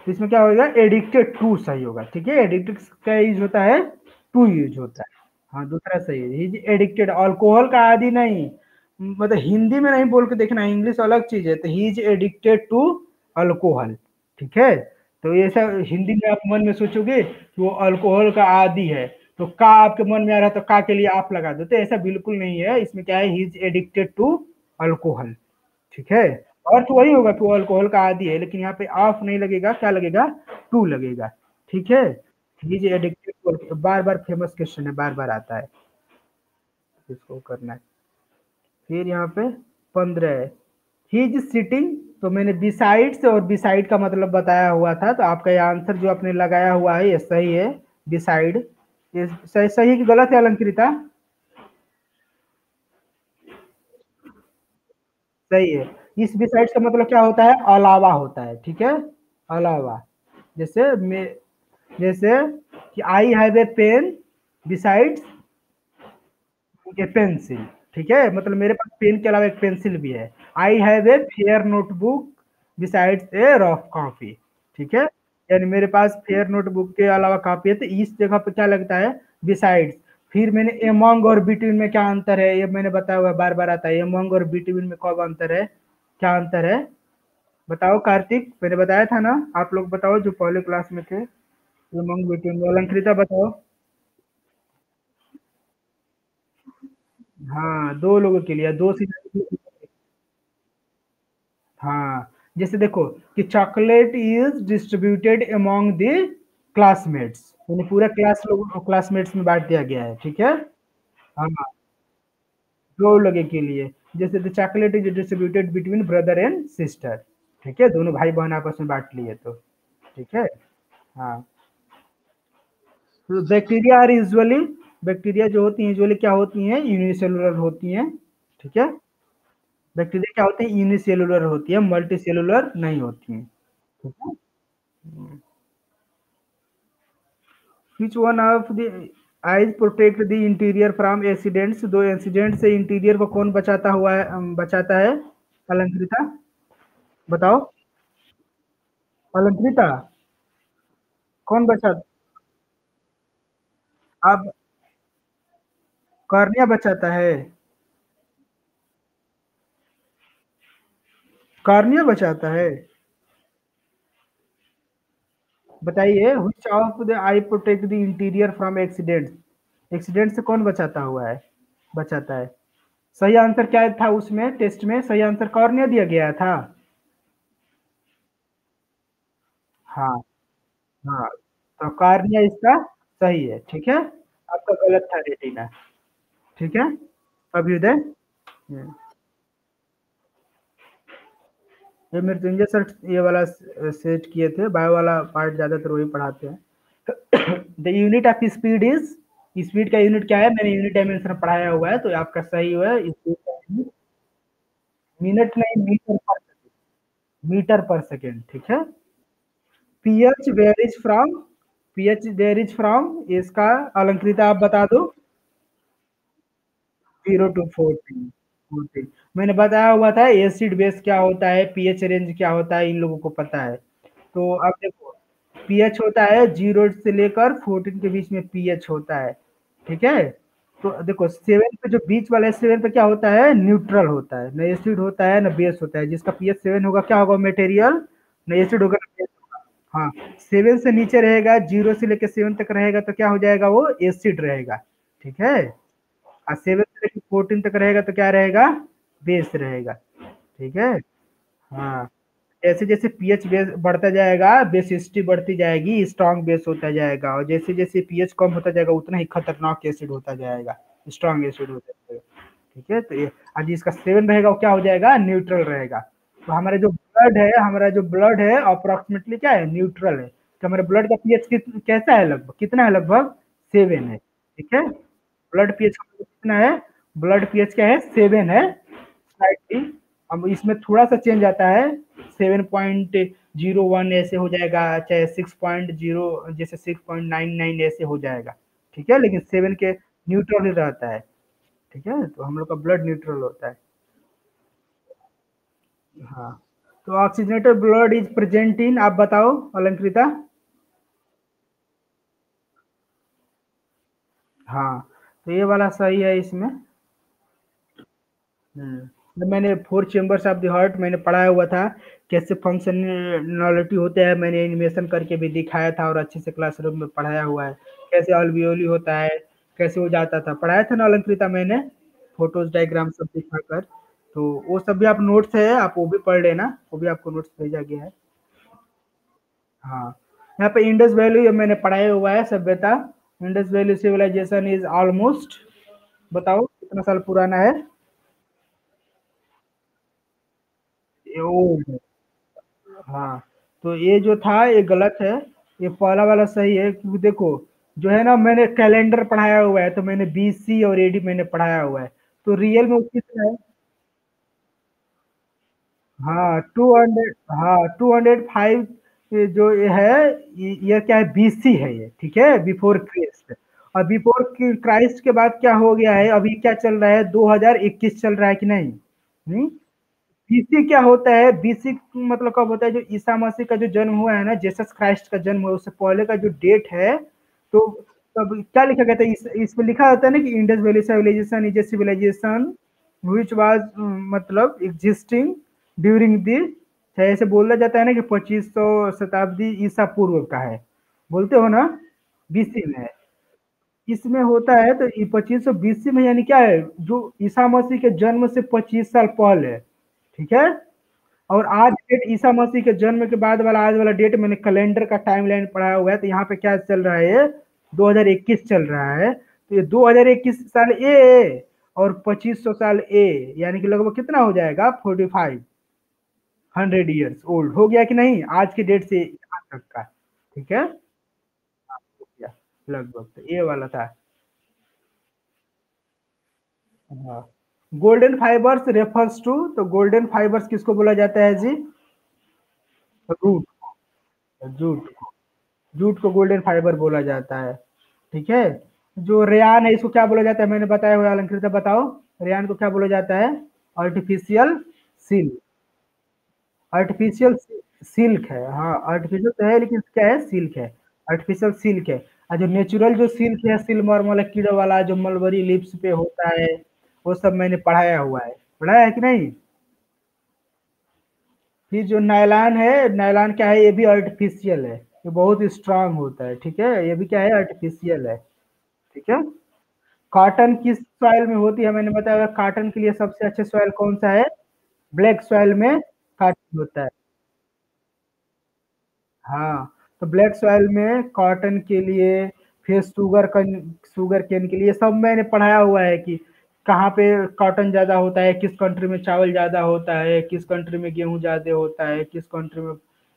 तो इसमें क्या होगा? एडिक्टेड टू सही होगा, ठीक है। एडिक्टेड का यूज होता है, टू यूज होता है। हाँ, दूसरा सही है। ही इज एडिक्टेड, अल्कोहल का आदि नहीं, मतलब हिंदी में नहीं बोल के देखना, इंग्लिश अलग चीज है। तो he is addicted to alcohol, ठीक है। तो ऐसा हिंदी में आप मन में सोचोगे कि वो अल्कोहल का आदि है, तो का आपके मन में आ रहा है तो का के लिए आप लगा दो, तो ऐसा बिल्कुल नहीं है। इसमें क्या है? He is addicted to alcohol, ठीक है। अर्थ वही होगा कि वो अल्कोहल का आदि है, लेकिन यहाँ पे ऑफ नहीं लगेगा, क्या लगेगा? टू लगेगा, ठीक है। ही इज एडिक्टेड टू, बार बार फेमस क्वेश्चन है, बार बार आता है, इसको करना है। फिर यहाँ पे 15 है, ही इज सिटिंग। तो मैंने बिसाइड से और बिसाइड का मतलब बताया हुआ था, तो आपका ये आंसर जो आपने लगाया हुआ है ये सही है, बिसाइड। ये सही सही कि गलत है अलंकृता? सही है। इस बिसाइड का मतलब क्या होता है? अलावा होता है, ठीक है, अलावा। जैसे मैं, जैसे कि I have a pen besides a pencil, ठीक है, मतलब मेरे पास पेन के अलावा एक पेंसिल भी है। आई have a fair notebook besides A rough copy, ठीक है। यानी मेरे पास फेयर नोटबुक के अलावा कॉपी है, तो इस जगह पे क्या लगता है? बिसाइड्स। फिर मैंने एमंग और बिटवीन में क्या अंतर है ये मैंने बताया हुआ, बार बार आता है। एमंग और बिटवीन में कब अंतर है, क्या अंतर है? बताओ कार्तिक, मैंने बताया था ना, आप लोग बताओ जो पहले क्लास में थे। एमंग बिटवीन में, अलंकृता बताओ। हाँ, दो लोगों के लिए, दो से। हाँ, जैसे देखो कि chocolate is distributed among the classmates, यानी पूरा क्लास लोग क्लासमेट्स में बांट दिया गया है, ठीक है। हाँ, दो लोगों के लिए। जैसे the chocolate is distributed between brother and sister, ठीक है, दोनों भाई बहन आपस में बांट लिए तो, ठीक है। हाँ, तो बैक्टीरिया आर यूजुअली, बैक्टीरिया जो होती हैं यूजुअली क्या होती हैं? यूनिसेलुलर होती हैं, ठीक है। बैक्टीरिया क्या होती है? यूनिसेलुलर होती है, मल्टी सेलुलर नहीं होती हैं, ठीक है। Which one of the eyes protect the interior from accidents? दो एक्सीडेंट से इंटीरियर को कौन बचाता हुआ है, बचाता है? अलंकृता बताओ। अलंकृता, कौन बचा? अब कॉर्निया बचाता है, कॉर्निया बचाता है। बताइए, which of the eye protect the interior from accidents? Accident से कौन बचाता हुआ है, बचाता है? सही आंसर क्या था उसमें? टेस्ट में सही आंसर कॉर्निया दिया गया था। हाँ, हाँ, तो कॉर्निया इसका सही है, ठीक है। आपका गलत था रेटिना, ठीक है। अभ्युदय, ये मृत्युंजय सर ये वाला सेट किए थे, बायो वाला पार्ट ज्यादातर वही पढ़ाते हैं। The unit of speed is, speed का यूनिट क्या है? मैंने यूनिट डायमेंशन पढ़ाया हुआ है, तो आपका सही है। स्पीड का unit मिनट नहीं, मीटर पर सेकेंड, मीटर पर सेकेंड, ठीक है। PH varies from, pH varies from, इसका अलंकृत आप बता दो। 0 to 14, मैंने बताया हुआ था एसिड बेस क्या होता है, पीएच रेंज क्या होता है, इन लोगों को पता है। तो अब देखो, पीएच होता है 0 से लेकर 14 के बीच में पीएच होता है, ठीक है। तो देखो 7 पे जो बीच वाला है, 7 पे क्या होता है? न्यूट्रल होता है, न एसिड होता है न बेस होता है। जिसका पीएच 7 होगा क्या होगा? मटेरियल, न एसिड होगा न बेस होगा। हाँ, 7 से नीचे रहेगा, 0 से लेकर 7 तक रहेगा तो क्या हो जाएगा? वो एसिड रहेगा, ठीक है। और 7 से लेकर 14 तक रहेगा तो क्या रहेगा? बेस रहेगा, ठीक है। हाँ, जैसे जैसे पीएच बेस बढ़ता जाएगा, बेसिसिटी बढ़ती जाएगी, स्ट्रॉन्ग बेस होता जाएगा, और जैसे जैसे पीएच कम होता जाएगा उतना ही खतरनाक एसिड होता जाएगा, स्ट्रॉन्ग एसिड होता जाएगा, ठीक है। तो ये आज इसका 7 रहेगा वो क्या हो जाएगा? न्यूट्रल रहेगा। तो हमारा जो ब्लड है, हमारा जो ब्लड है अप्रोक्सीमेटली क्या है? न्यूट्रल है। तो हमारे ब्लड का पीएच कैसा है? लगभग कितना है? लगभग 7 है, ठीक है। ब्लड पीएच कितना है? ब्लड पीएच क्या है? 7 है, स्लाइटली। अब इसमें थोड़ा सा चेंज आता है, 7.01 ऐसे हो जाएगा, चाहे 6.0, जैसे 6.99 ऐसे हो जाएगा, ठीक है। लेकिन 7 के न्यूट्रल ही रहता है, ठीक है? तो हम लोग का ब्लड न्यूट्रल होता है। हाँ, तो ऑक्सीजनेटेड ब्लड इज़ प्रेज़ेंट इन आप बताओ अलंकृता? हाँ, तो ये वाला सही है इसमें। जब मैंने 4 चेंबर्स ऑफ द हार्ट मैंने पढ़ाया हुआ था, कैसे फंक्शनैलिटी होते हैं, मैंने एनिमेशन करके भी दिखाया था और अच्छे से क्लासरूम में पढ़ाया हुआ है। कैसे अल्वियोली होता है, कैसे वो जाता था, पढ़ाया था ना अलंकृता मैंने, फ़ोटोज़, डायग्राम सब दिखाकर। तो वो सब भी आप नोट्स है, आप वो भी पढ़ लेना, वो भी आपको नोट्स भेजा गया है। हाँ, यहाँ पे इंडस वैली ये मैंने पढ़ाया हुआ है सभ्यता। Indus valley civilisation is almost बताओ कितना साल पुराना है? ये ओल्ड है। हाँ, तो ये जो था ये गलत है, ये पहला वाला सही है क्योंकि देखो, जो है ना मैंने कैलेंडर पढ़ाया हुआ है, तो मैंने बीसी और एडी मैंने पढ़ाया हुआ है, तो रियल में वो कितना है? हाँ, 200 हाँ, 205 ये जो ये है, ये क्या है बीसी है ये, ठीक है? बिफोर क्राइस्ट और बिफोर क्राइस्ट के बाद क्या हो गया है, अभी क्या चल रहा है 2021 चल रहा है कि नहीं? हुँ? बीसी क्या होता है? बीसी मतलब कब होता है? जो ईसा मसीह का जो जन्म हुआ है ना, जीसस क्राइस्ट का जन्म हुआ उससे पहले का जो डेट है, तो तब क्या लिखा गया था? इसमें लिखा होता है ना कि Indus valley civilisation is a civilisation which was मतलब एग्जिस्टिंग ड्यूरिंग द ऐसे बोला जाता है ना कि 2500 शताब्दी ईसा पूर्व का है, बोलते हो ना? बीसी में है। इसमें होता है तो 2520 में यानी क्या है? जो ईसा मसीह के जन्म से 25 साल पहले, ठीक है? और आज डेट ईसा मसीह के जन्म के बाद वाला आज वाला डेट मैंने कैलेंडर का टाइमलाइन पढ़ा हुआ है, तो यहाँ पे क्या चल रहा है ये? 2021 चल रहा है, तो ये 2021 साल ए और 2500 साल ए, यानी कि लगभग कितना हो जाएगा? 45 100 ईयर्स ओल्ड हो गया कि नहीं? आज के डेट से यहाँ तक का, ठीक है? हाँ, हो गया लगभग, तो ये वाला था। हाँ, गोल्डन फाइबर्स रेफर्स टू, तो गोल्डन फाइबर्स किसको बोला जाता है जी? रूट, जूट, जूट को गोल्डन फाइबर बोला जाता है, ठीक है? जो रेयान है इसको क्या बोला जाता है? मैंने बताया हुआ अलंकृत बताओ, रेयान को क्या बोला जाता है? आर्टिफिशियल सिल्क, आर्टिफिशियल सिल्क है, हाँ आर्टिफिशियल तो है लेकिन क्या है? सिल्क है, आर्टिफिशियल सिल्क है। और जो नेचुरल जो सिल्क है, सिल्कवर्म वाला कीड़ा वाला जो मलबरी लिप्स पे होता है, वो सब मैंने पढ़ाया हुआ है, पढ़ाया है कि नहीं? फिर जो नायलॉन है, नायलॉन क्या है? ये भी आर्टिफिशियल है, ये बहुत स्ट्रांग होता है, ठीक है? ये भी क्या है? आर्टिफिशियल है, ठीक है? कॉटन किस सॉइल में होती है? मैंने बताया कॉटन के लिए सबसे अच्छा सॉइल कौन सा है? ब्लैक सॉइल में कॉटन होता है। हाँ, तो ब्लैक सॉइल में कॉटन के लिए, फिर शुगर केन के लिए सब मैंने पढ़ाया हुआ है कि कहाँ पे कॉटन ज़्यादा होता है, किस कंट्री में चावल ज़्यादा होता है, किस कंट्री में गेहूँ ज़्यादा होता है, किस कंट्री में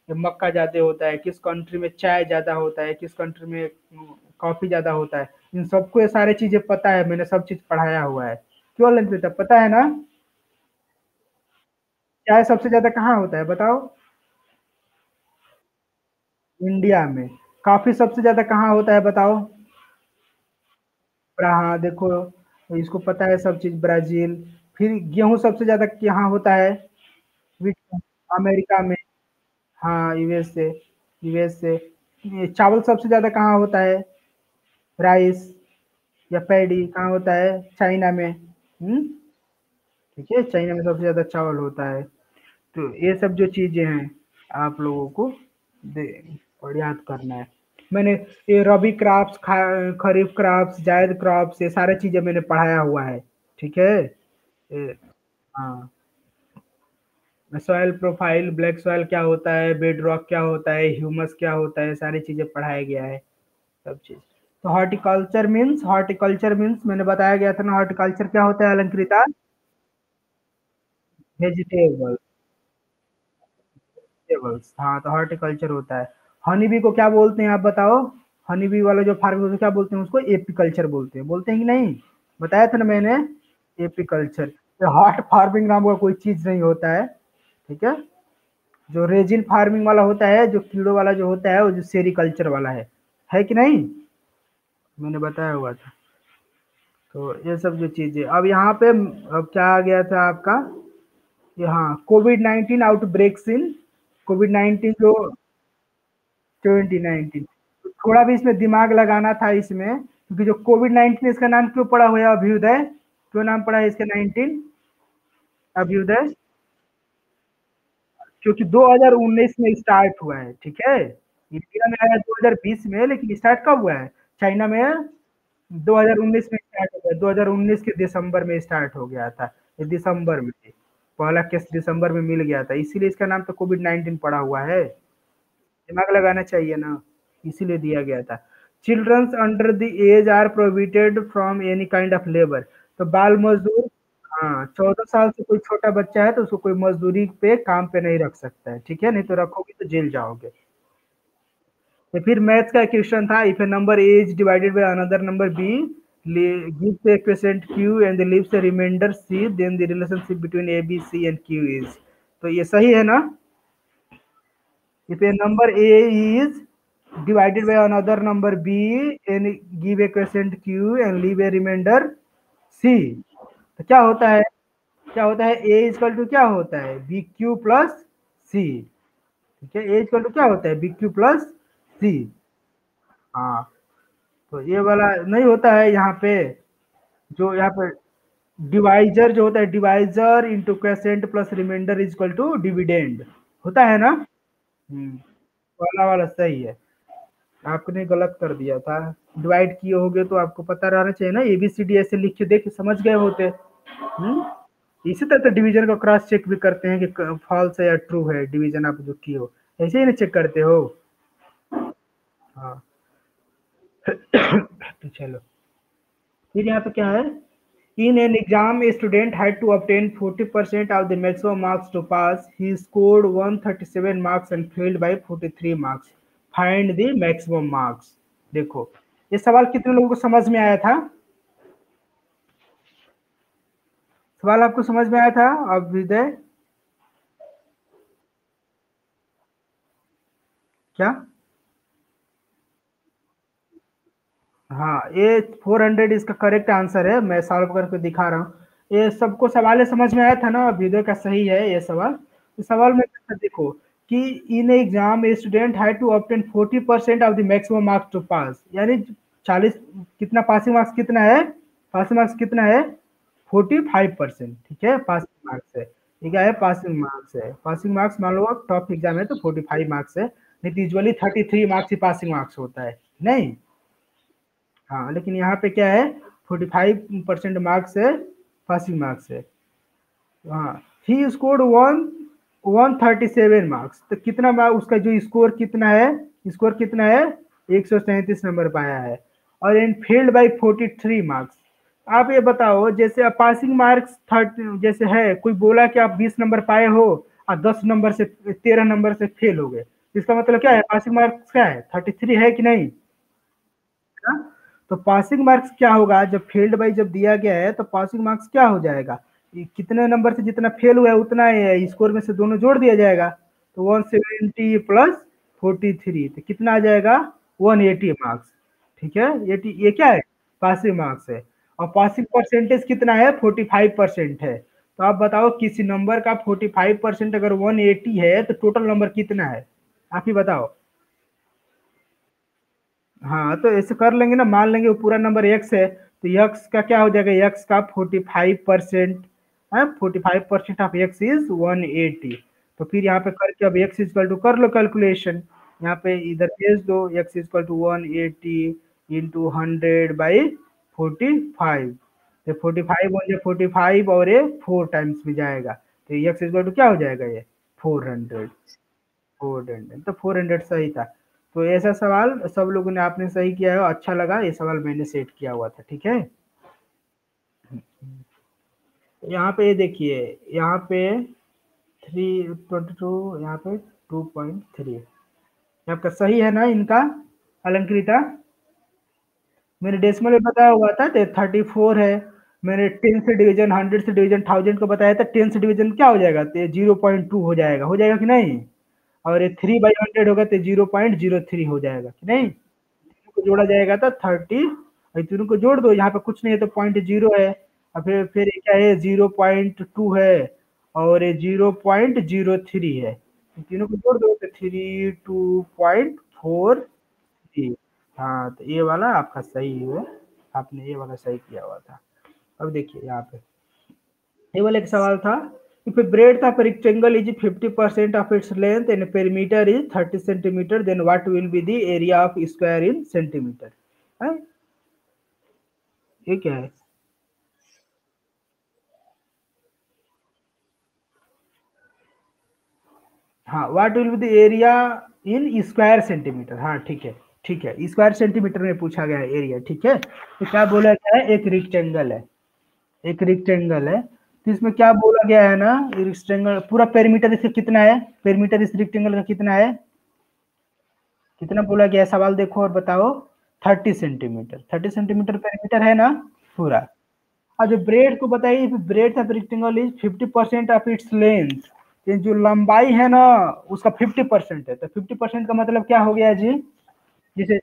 मक्का ज़्यादा होता है, किस कंट्री में चाय ज़्यादा होता है, किस कंट्री में कॉफ़ी ज़्यादा होता है। इन सबको ये सारी चीज़ें पता है, मैंने सब चीज़ पढ़ाया हुआ है। क्यों ललित पता है ना? चाय सबसे ज़्यादा कहाँ होता है बताओ? इंडिया में। कॉफ़ी सबसे ज़्यादा कहाँ होता है बताओ? हाँ, देखो इसको पता है सब चीज़ ब्राज़ील, फिर गेहूँ सबसे ज़्यादा यहाँ होता है? व्हिच अमेरिका में, हाँ, यूएसए। ये चावल सबसे ज़्यादा कहाँ होता है? राइस या पैडी कहाँ होता है? चाइना में। ठीक है? चाइना में सबसे ज़्यादा चावल होता है। तो ये सब जो चीज़ें हैं, आप लोगों को दे और याद करना है। मैंने ये रबी क्रॉप्स, खरीफ क्रॉप्स, जायद क्रॉप्स ये सारी चीज़ें मैंने पढ़ाया हुआ है, ठीक है? ए, हाँ, सॉइल प्रोफाइल, ब्लैक सॉइल क्या होता है, बेड रॉक क्या होता है, ह्यूमस क्या होता है, सारी चीज़ें पढ़ाया गया है, सब चीज़। तो हॉर्टिकल्चर मीन्स मैंने बताया गया था ना, हॉर्टिकल्चर क्या होता है अलंकृता? वेजिटेबल, वेजिटेबल्स, हाँ, तो हॉर्टिकल्चर होता है। हनी बी को क्या बोलते हैं आप बताओ? हनी बी वाला जो फार्मिंग क्या बोलते हैं उसको? एपीकल्चर बोलते हैं कि नहीं? बताया था ना मैंने, एपीकल्चर। हॉट फार्मिंग नाम का कोई चीज़ नहीं होता है, ठीक है? जो रेजिन फार्मिंग वाला होता है, जो कीड़ों वाला जो होता है, वो जो सेरिकल्चर वाला है कि नहीं? मैंने बताया हुआ था। तो ये सब जो चीज़ें अब यहाँ पे अब क्या आ गया था आपका, ये हाँ, कोविड-19 आउटब्रेक्स इन कोविड-19 जो 2019, तो थोड़ा भी इसमें दिमाग लगाना था इसमें, क्योंकि जो कोविड-19 इसका नाम क्यों पड़ा हुआ है अभ्युदय? क्यों नाम पड़ा है इसका 19 अभ्युदय? क्योंकि 2019 में स्टार्ट हुआ है, ठीक है? इंडिया में आया 2020 में, लेकिन स्टार्ट कब हुआ है? चाइना में 2019 में स्टार्ट हो गया, 2019 के दिसंबर में स्टार्ट हो गया था, ये दिसंबर में, पहला केस दिसंबर में मिल गया था, इसीलिए इसका नाम तो कोविड-19 पड़ा हुआ है। दिमाग लगाना चाहिए ना, इसीलिए दिया गया था। Childrens under the age are prohibited from any kind of labour, तो बाल मजदूर, हाँ, 14 साल से कोई छोटा बच्चा है तो उसको कोई मजदूरी पे काम पे नहीं रख सकता है, ठीक है? नहीं तो रखोगे तो जेल जाओगे। तो फिर मैथ्स का क्वेश्चन था, if a number A is divided by another number B, gives a quotient q and leaves a remainder c, then the relationship between a b c and q is, तो ये सही है ना? If a number A is divided by another number B and give a quotient Q and leave a remainder C, तो क्या होता है? क्या होता है? A इक्वल टू क्या होता है? बी क्यू प्लस सी, ठीक है? A इक्वल टू क्या होता है? बी क्यू प्लस सी। हाँ, तो ये वाला नहीं होता है यहाँ पे, जो यहाँ पे डिवाइजर जो होता है, divisor into quotient plus remainder equal to dividend होता है ना? वाला वाला सही है, आपने गलत कर दिया था। डिवाइड किए होगे तो आपको पता रहना चाहिए ना, एबीसीडी ऐसे लिख के देख के समझ गए होते। इसी तरह तो डिवीजन का क्रॉस चेक भी करते हैं कि फॉल्स है या ट्रू है, डिवीजन आप जो किए हो, ऐसे ही ना चेक करते हो। हाँ तो चलो, फिर यहाँ पे क्या है, in an exam a student had to obtain 40% of the maximum marks to pass, he scored 137 marks and failed by 43 marks, find the maximum marks। देखो, ये सवाल कितने लोगों को समझ में आया था? सवाल आपको समझ में आया था अभ्युदय? क्या? हाँ, ये 400 इसका करेक्ट आंसर है, मैं सॉल्व करके दिखा रहा हूँ। ये सबको सवाल समझ में आया था ना, अभ्युदय का सही है ये सवाल। तो सवाल में देखो कि in exam a student had to obtain 40% of the maximum marks to pass, यानी 40 कितना पासिंग मार्क्स कितना है? पासिंग मार्क्स कितना है? 45%, ठीक है? पासिंग मार्क्स है, ठीक है? पासिंग मार्क्स है, पासिंग मार्क्स मान लो टॉप एग्जाम है तो 45 मार्क्स है, नहीं तो यूजुअली 33 मार्क्स ही पासिंग मार्क्स होता है, नहीं? हाँ, लेकिन यहाँ पे क्या है, 45% मार्क्स है, पासिंग मार्क्स है। हाँ, ही स्कोर्ड 137 मार्क्स, तो कितना मार्क्स उसका जो स्कोर कितना है? स्कोर कितना है? 137 नंबर पाया है, और इन फेल्ड बाई 43 मार्क्स। आप ये बताओ, जैसे पासिंग मार्क्स 30 जैसे है, कोई बोला कि आप 20 नंबर पाए हो और 10 नंबर से 13 नंबर से फेल हो गए, इसका मतलब क्या है? पासिंग मार्क्स क्या है? 33 है कि नहीं? ना? तो पासिंग मार्क्स क्या होगा, जब फील्ड बाई जब दिया गया है तो पासिंग मार्क्स क्या हो जाएगा? कितने नंबर से जितना फेल हुआ है उतना स्कोर में से दोनों जोड़ दिया जाएगा, तो 170 प्लस 43, तो कितना आ जाएगा? 180 मार्क्स, ठीक है? ये क्या है? पासिंग मार्क्स है, और पासिंग परसेंटेज कितना है? 45% है। तो आप बताओ, किसी नंबर का 45% अगर 180 है तो टोटल नंबर कितना है? आप ही बताओ। हाँ, तो ऐसे कर लेंगे ना, मान लेंगे वो पूरा नंबर एक्स है, तो एक्स का क्या हो जाएगा? एक्स का 45% है, 45% ऑफ एक्स इज 180। तो फिर यहाँ पे करके अब एक्स इक्वल टू कर लो कैलकुलेशन, यहाँ पे इधर भेज दो, एक्स इक्वल टू 180 इंटू 100/45, तो 45 हो जाए 45, और ये 4 टाइम्स में जाएगा, तो एक्स इक्वल टू क्या हो जाएगा? ये 400, 400, तो 400 सही था। तो ऐसा सवाल सब लोगों ने, आपने सही किया है, अच्छा लगा, ये सवाल मैंने सेट किया हुआ था, ठीक है? यहाँ पे देखिए, यहाँ पे 322, यहाँ पे 2.3, आपका सही है ना इनका? अलंकृता, मैंने डेसिमल में बताया हुआ था तो 34 है, मैंने 10 से डिवीजन, 100 से डिवीजन, 1000 को बताया था, 10 से डिवीजन क्या हो जाएगा? तो 0.2 हो जाएगा, हो जाएगा कि नहीं? और ये 3/100 होगा तो 0.03 हो जाएगा कि नहीं? को जोड़ा जाएगा तो 34 और तीनों को जोड़ दो, यहाँ पे कुछ नहीं है तो 0.0 है, और फिर ये क्या है 0.2 है, और ये 0.03 है, तीनों को जोड़ दो तो 32.43। हाँ तो ये वाला आपका सही है, आपने ये वाला सही किया हुआ था। अब देखिए यहाँ पे ये वाला एक सवाल था, if a breadth of a rectangle is 50% of its length and perimeter is 30 centimeter, then what will be the area of square in centimeter? है? ये क्या है? हाँ, what will be the area in square centimetre. हाँ ठीक है, ठीक है, स्क्वायर सेंटीमीटर में पूछा गया है एरिया, ठीक है। तो क्या बोला गया है, एक रेक्टेंगल है, एक रेक्टेंगल है, तो इसमें क्या बोला गया है ना, रेक्टेंगल पूरा पेरीमीटर इसका कितना है, पेरीमीटर इस रेक्टेंगल का कितना है, कितना बोला गया है, सवाल देखो और बताओ। 30 सेंटीमीटर, 30 सेंटीमीटर पेरीमीटर है ना पूरा। और जो ब्रेड को बताइए, bread of rectangle is 50% of its length, ये जो लंबाई है ना उसका 50% है, तो 50% का मतलब क्या हो गया जी, जैसे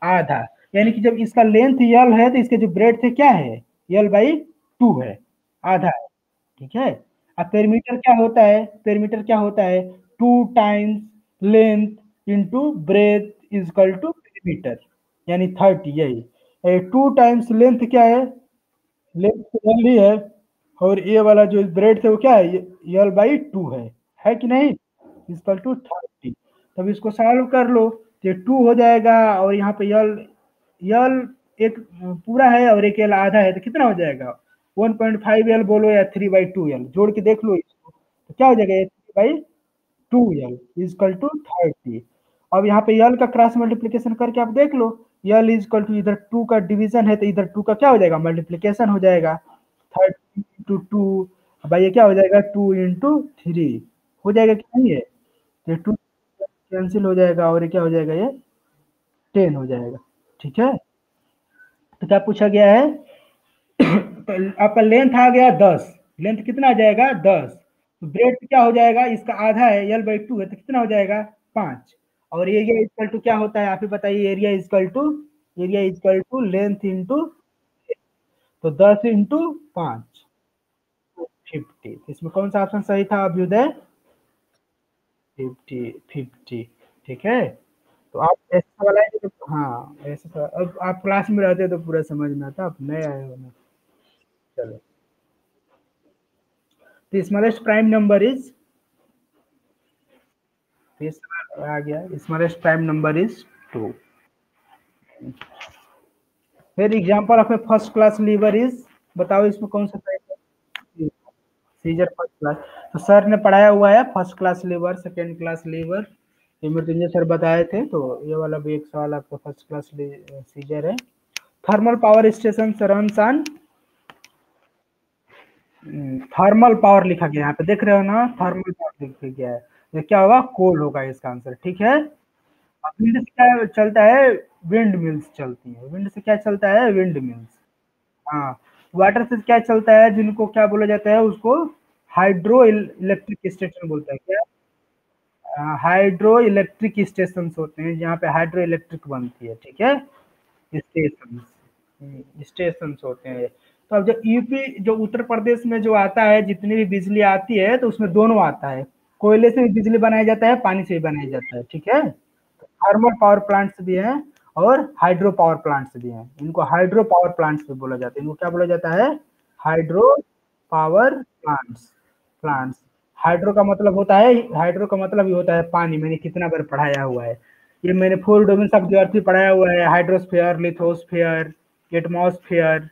आधा, यानी कि जब इसका लेंथ यल है तो इसके जो ब्रेड थे क्या है, यल/2 है, आधा है, ठीक है। अब पेरीमीटर क्या होता है, पेरीमीटर क्या होता है, 2 times length into breadth is equal to perimeter, यानी 30, यही 2 टाइम्स लेंथ क्या है, लेंथ तो यल ही है, और ये वाला जो ब्रेड थे वो क्या है, यल/2 है कि नहीं, इक्वल टू 30। तब इसको सॉल्व कर लो, तो 2 हो जाएगा, और यहाँ पे यल यल एक पूरा है और एक यल आधा है, तो कितना हो जाएगा, 1.5 यल बोलो या 3/2 यल, जोड़ के देख लो इसको, तो क्या हो जाएगा, 3/2 यल इजकल टू 30। अब यहाँ पे यल का क्रॉस मल्टीप्लीकेशन करके आप देख लो, यल इजकल टू इधर 2 का डिवीजन है तो इधर 2 का क्या हो जाएगा, मल्टीप्लीकेशन हो जाएगा, 30 × 2, भाई ये क्या हो जाएगा, 2 × 3 हो जाएगा कि नहीं है, ये 2 कैंसिल हो जाएगा, और ये क्या हो जाएगा, ये 10 हो जाएगा, ठीक है। तो क्या पूछा गया है, तो आपका लेंथ आ गया 10, लेंथ कितना आ जाएगा 10, तो ब्रेड क्या हो जाएगा, इसका आधा है, यल/2 है, तो कितना हो जाएगा 5, और एरिया इक्वल टू क्या होता है, आप ही बताइए, area equal to length into, तो 10 × 5 50, इसमें कौन सा ऑप्शन सही था अभ्युदय, 50, ठीक है। तो आप ऐसा वाला है तो हाँ ऐसा था, अब आप क्लास में रहते तो पूरा समझ में आता, आप नए आए हो ना। चलो, तो स्मॉलेस्ट प्राइम नंबर इज, आ गया, स्मॉलेस्ट प्राइम नंबर इज 2। फिर example of A first class lever is, बताओ इसमें कौन सा टाइप है, सीजर फर्स्ट क्लास। तो सर ने पढ़ाया हुआ है first class lever, second class lever, ये मृत्युंजय सर बताए थे, तो ये वाला भी एक सवाल आपका फर्स्ट क्लास सीजर है। Thermal power station runs on, thermal power लिखा गया यहाँ पे देख रहे हो ना, थर्मल पावर लिखा गया है, ये क्या होगा, कोल होगा इसका आंसर, ठीक है। विंड से क्या चलता है, विंड मिल्स चलती है, विंड से क्या चलता है, विंड मिल्स। हाँ, वाटर से क्या चलता है, जिनको क्या बोला जाता है, उसको हाइड्रो इलेक्ट्रिक स्टेशन बोलता है, क्या, हाइड्रो इलेक्ट्रिक स्टेशन होते हैं जहाँ पे हाइड्रो इलेक्ट्रिक बनती है, ठीक है, स्टेशन, स्टेशन होते हैं। तो अब जो यूपी, जो उत्तर प्रदेश में जो आता है, जितनी भी बिजली आती है तो उसमें दोनों आता है, कोयले से भी बिजली बनाया जाता है, पानी से भी बनाया जाता है, ठीक है। थर्मल पावर प्लांट्स भी हैं और हाइड्रो पावर प्लांट्स भी हैं, इनको हाइड्रो पावर प्लांट्स भी बोला जाता है, इनको क्या बोला जाता है, hydro power plants, plants. Hydro का मतलब होता है, हाइड्रो का मतलब ही होता है पानी, मैंने कितना बार पढ़ाया हुआ है, ये मैंने 4 डोमेन्स ऑफ द अर्थ भी पढ़ाया हुआ है, हाइड्रोस्फीयर, लिथोस्फीयर, एटमॉस्फेयर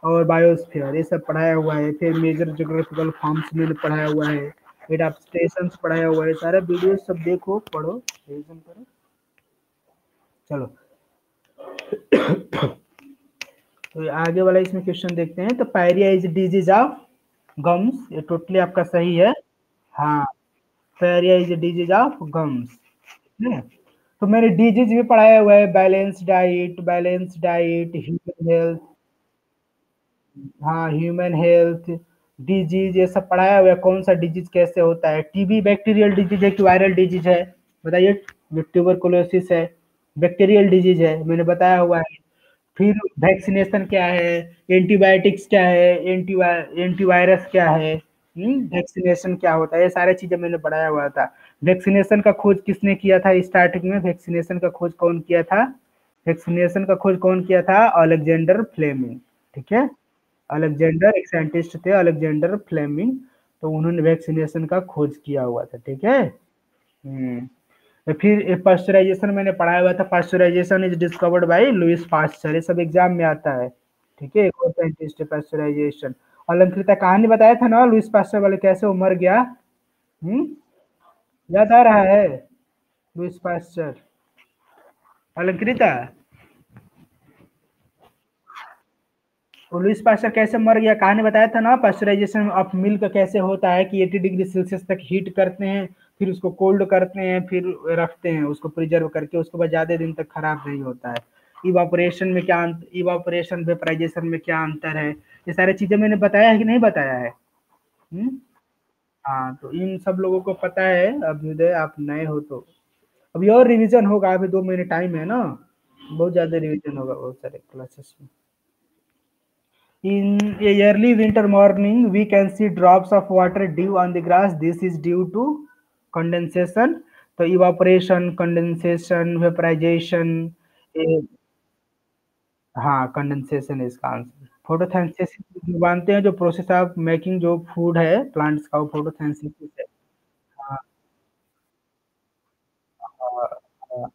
और बायोस्फीयर, ये सब पढ़ाया हुआ है। फिर मेजर ज्योग्राफिकल फॉर्म्स में पढ़ाया हुआ है, एडाप्टेशंस पढ़ाया हुआ है, सारा वीडियो सब देखो, पढ़ो, रिवीजन करो। चलो, तो आगे वाला इसमें क्वेश्चन देखते हैं। तो pyorrhoea is disease of gums, ये टोटली आपका सही है। हाँ, pyorrhoea is disease of gums, है। तो मैंने डिजीज भी पढ़ाया हुआ है, बैलेंस डाइट, ह्यूमन हेल्थ, हाँ ह्यूमन हेल्थ, डिजीज, ये सब पढ़ाया हुआ है, कौन सा डिजीज कैसे होता है, टीबी बैक्टीरियल डिजीज है कि वायरल डिजीज है, बताइए। ट्यूबरकुलोसिस है बैक्टीरियल डिजीज है, मैंने बताया हुआ है। फिर वैक्सीनेशन क्या है, एंटीबायोटिक्स क्या है, एंटीवायरस क्या है, वैक्सीनेशन क्या होता है, ये सारी चीजें मैंने पढ़ाया हुआ था। वैक्सीनेशन का खोज किसने किया था स्टार्टिंग में? वैक्सीनेशन का खोज कौन किया था? वैक्सीनेशन का खोज कौन किया था? Alexander Fleming. ठीक है, अलेक्जेंडर, एक साइंटिस्ट थे अलेक्जेंडर फ्लेमिंग, तो उन्होंने वैक्सीनेशन का खोज किया हुआ था। ठीक है। तो फिर पास्चराइजेशन मैंने पढ़ाया हुआ था। Pasteurisation is discovered by Louis Pasteur, ये सब एग्जाम में आता है। ठीक है, एक और साइंटिस्ट है पास्चराइजेशन। अलंकृता कहानी बताया था ना लुइस पास्चर वाले, कैसे वो मर गया? हम्म, याद आ रहा है? लुइस पास्चर, अलंकृता, तो लुइस पास्चर कैसे मर गया, कहानी बताया था ना। पास्चराइजेशन ऑफ मिल्क कैसे होता है कि 80 डिग्री सेल्सियस तक हीट करते हैं, फिर उसको कोल्ड करते हैं, फिर रखते हैं उसको प्रिजर्व करके, उसके बाद ज्यादा दिन तक खराब नहीं होता है। इवापोरेशन में क्या इवापोरेशन वेपराइजेशन में क्या अंतर है, ये सारी चीजें मैंने बताया है कि नहीं बताया है? हम्म। हाँ, तो इन सब लोगों को पता है। अभ्युदय आप नए हो तो अभी और रिवीजन होगा, अभी 2 महीने टाइम है ना, बहुत ज्यादा रिवीजन होगा बहुत सारे क्लासेस में। In a early winter morning, we can see drops of water dew on the grass. This is due to condensation. तो evaporation, condensation, vaporization, ए, हाँ कंडेंसेशन है इसका आंसर। फोटोसिंथेसिस मानते हैं, जो प्रोसेस ऑफ मेकिंग जो फूड है प्लांट्स का, वो फोटोसिंथेसिस है। हाँ हाँ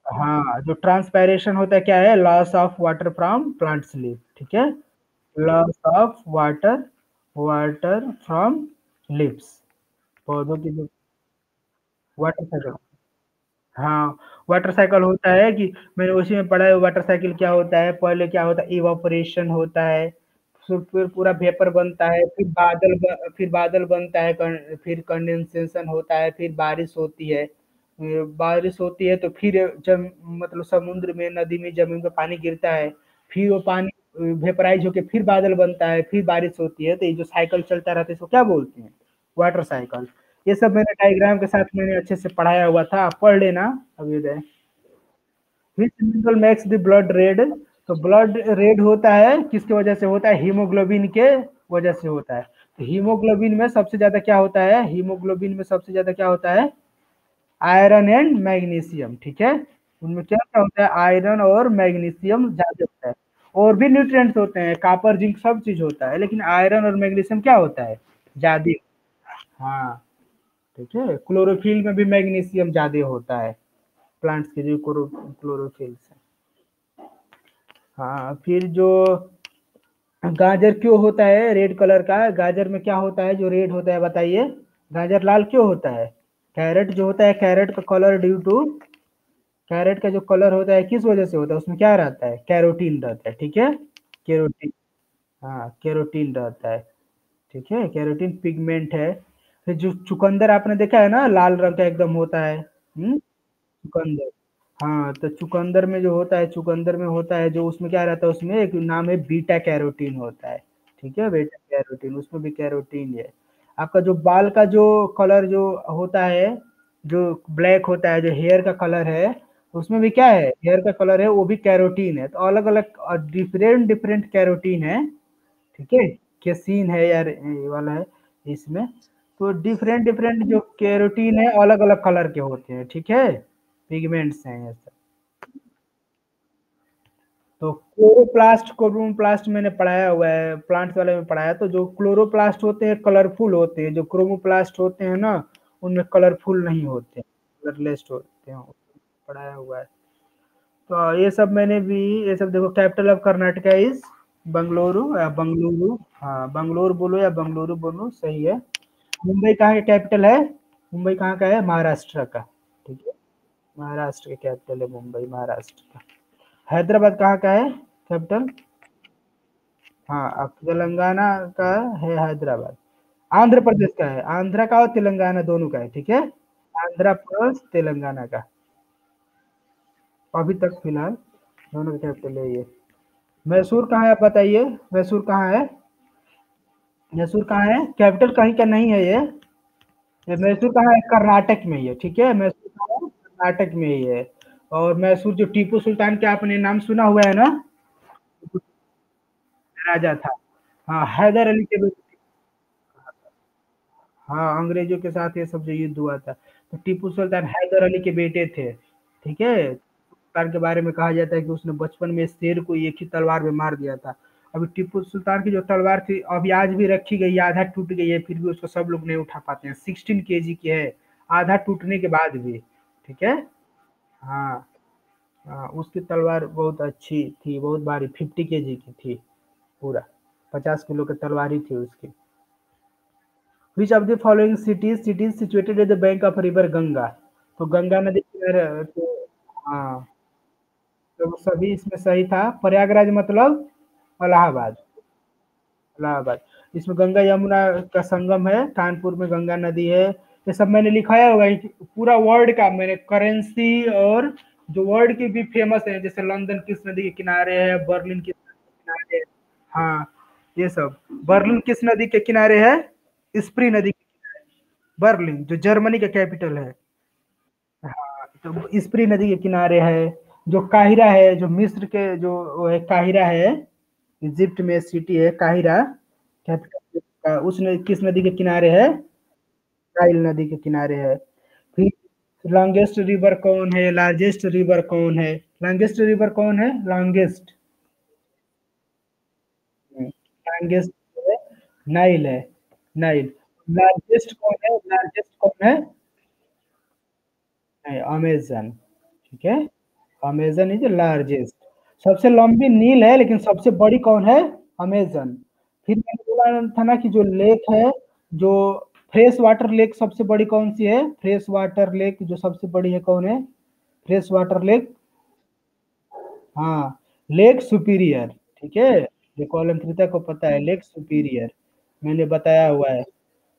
हाँ, जो ट्रांसपायरेशन होता है क्या है? Loss of water from plants leaf. ठीक है, loss of water, water from lips, पौधों की जो वाटर साइकिल। हाँ, वाटर साइकिल होता है कि मैंने उसी में पढ़ा है। वाटर साइकिल क्या होता है? पहले क्या होता है? इवापोरेशन होता है, फिर पूरा वेपर बनता है, फिर बादल बनता है, फिर कंडेंसेशन होता है, फिर बारिश होती है। बारिश होती है तो फिर जब मतलब समुद्र में, नदी में, जमीन पे पानी गिरता है, फिर वो पानी वेपराइज होके फिर बादल बनता है, फिर बारिश होती है। तो ये जो साइकिल चलता रहता है इसको क्या बोलते हैं? Water cycle. ये सब मैंने डायग्राम के साथ मैंने अच्छे से पढ़ाया हुआ था, आप पढ़ लेना Abhyuday. Which mineral makes the blood red? तो ब्लड रेड होता है किसकी वजह से होता है? हीमोग्लोबिन के वजह से होता है। तो हीमोग्लोबिन में सबसे ज्यादा क्या होता है? हीमोग्लोबिन में सबसे ज्यादा क्या होता है? Iron and magnesium. ठीक है, उनमें क्या क्या होता है? आयरन और मैग्नीशियम ज्यादा होता है। और भी न्यूट्रिएंट्स होते हैं, कॉपर जिंक सब चीज होता है, लेकिन आयरन और मैग्नीशियम क्या होता है? ज्यादा। हाँ, ठीक है, क्लोरोफिल में भी मैग्नीशियम ज्यादा होता है, प्लांट्स के जो क्लोरोफिल है। हाँ, फिर जो गाजर क्यों होता है रेड कलर का? गाजर में क्या होता है जो रेड होता है, बताइए? गाजर लाल क्यों होता है? कैरेट जो होता है, कैरेट का कलर ड्यू टू, कैरेट का जो कलर होता है किस वजह से होता है? उसमें क्या रहता है? कैरोटीन रहता है। ठीक है, कैरोटीन। हाँ, कैरोटीन रहता है। ठीक है, कैरोटीन पिगमेंट है। फिर जो चुकंदर आपने देखा है ना, लाल रंग का एकदम होता है, चुकंदर। हाँ, तो चुकंदर में जो होता है, चुकंदर में होता है जो, उसमें क्या रहता है? उसमें एक नाम है बीटा कैरोटीन होता है। ठीक है, बीटा कैरोटीन, उसमें भी कैरोटीन है। आपका जो बाल का जो कलर जो होता है, जो ब्लैक होता है, जो हेयर का कलर है, उसमें भी क्या है? हेयर का कलर है, वो भी कैरोटीन है। तो अलग अलग डिफरेंट डिफरेंट कैरोटीन है। ठीक है, केसीन है यार, ये वाला है इसमें। तो डिफरेंट डिफरेंट जो कैरोटीन है अलग अलग कलर के होते हैं। ठीक है, पिगमेंट्स हैं ये सब। तो क्लोरोप्लास्ट मैंने पढ़ाया हुआ है, प्लांट्स वाले में पढ़ाया। तो जो क्लोरोप्लास्ट होते हैं कलरफुल होते हैं, जो क्रोमोप्लास्ट होते हैं ना, उनमें कलरफुल नहीं होते, कलरलेस होते हैं, पढ़ाया हुआ है। तो ये सब मैंने भी, ये सब देखो, capital of Karnataka is Bengaluru या बंगलुरु। हाँ, बंगलोर बोलो या बंगलुरु बोलो, सही है। मुंबई कहाँ का कैपिटल है? मुंबई कहाँ का है? महाराष्ट्र का। ठीक है, महाराष्ट्र का कैपिटल है मुंबई, महाराष्ट्र का। हैदराबाद कहाँ का है कैपिटल? हाँ, अब तेलंगाना का है हैदराबाद। आंध्र प्रदेश का है, आंध्रा का और तेलंगाना दोनों का है। ठीक है, आंध्रा प्लस तेलंगाना का, अभी तक फिलहाल दोनों का कैपिटल है ये। मैसूर कहाँ है आप बताइए? मैसूर कहाँ है? मैसूर कहाँ है? कैपिटल कहीं का नहीं है ये मैसूर कहाँ है? कर्नाटक में ही है। ठीक है, मैसूर कहाँ है? कर्नाटक में ही है। और मैसूर जो टीपू सुल्तान के आपने नाम सुना हुआ है ना? राजा था। हाँ, हैदर अली के बेटे। हाँ, अंग्रेजों के साथ ये सब जो युद्ध हुआ था। तो टीपू सुल्तान हैदर अली के बेटे थे, ठीक है? सुल्तान के बारे में कहा जाता है कि उसने बचपन में शेर को एक ही तलवार में मार दिया था। अभी टीपू सुल्तान की जो तलवार थी, अभी आज भी रखी गई है, आधा टूट गई है, फिर भी उसको सब लोग नहीं उठा पाते हैं। 16 केजी की है, आधा टूटने के बाद भी, ठीक है? हाँ, हाँ, उसकी तलवार बहुत अच्छी थी, बहुत भारी, 50 केजी की थी पूरा, 50 किलो की तलवार ही थी उसकी। Which of the following cities situated at the bank of river Ganga? तो गंगा नदी किनारे तो हाँ, तो सभी इसमें सही था। प्रयागराज मतलब इलाहाबाद, इलाहाबाद। इसमें गंगा यमुना का संगम है, कानपुर में गंगा नदी है। ये सब मैंने लिखाया हुआ है, पूरा वर्ल्ड का मैंने करेंसी और जो वर्ल्ड की भी फेमस है, जैसे लंदन किस नदी के किनारे है, बर्लिन किस नदी के किनारे है। हाँ, ये सब। बर्लिन किस नदी के किनारे है? स्प्री नदी के किनारे। बर्लिन जो जर्मनी का कैपिटल है। हाँ, तो स्प्री नदी के किनारे है। जो काहिरा है, जो मिस्र के जो वो है काहिरा है, इजिप्ट में सिटी है काहिरा, कैपिटल का, किस नदी के किनारे है? नाइल नदी के किनारे है। फिर लॉन्गेस्ट रिवर कौन है? लार्जेस्ट रिवर कौन है? लॉन्गेस्ट रिवर कौन है? लॉन्गेस्ट, लॉन्गेस्ट है नाइल है, नाइल। लार्जेस्ट कौन है? लार्जेस्ट कौन है? अमेजन, ठीक है? Amazon is largest. सबसे लंबी नील है, लेकिन सबसे बड़ी कौन है? अमेजन। फिर मैंने बोला था ना कि जो लेक है, जो फ्रेश वाटर लेक सबसे बड़ी कौन सी है? फ्रेश वाटर लेक जो सबसे बड़ी है कौन है? फ्रेश वाटर लेक, हाँ, लेक सुपीरियर, ठीक है? ये कॉलम को पता है, लेक सुपीरियर मैंने बताया हुआ है।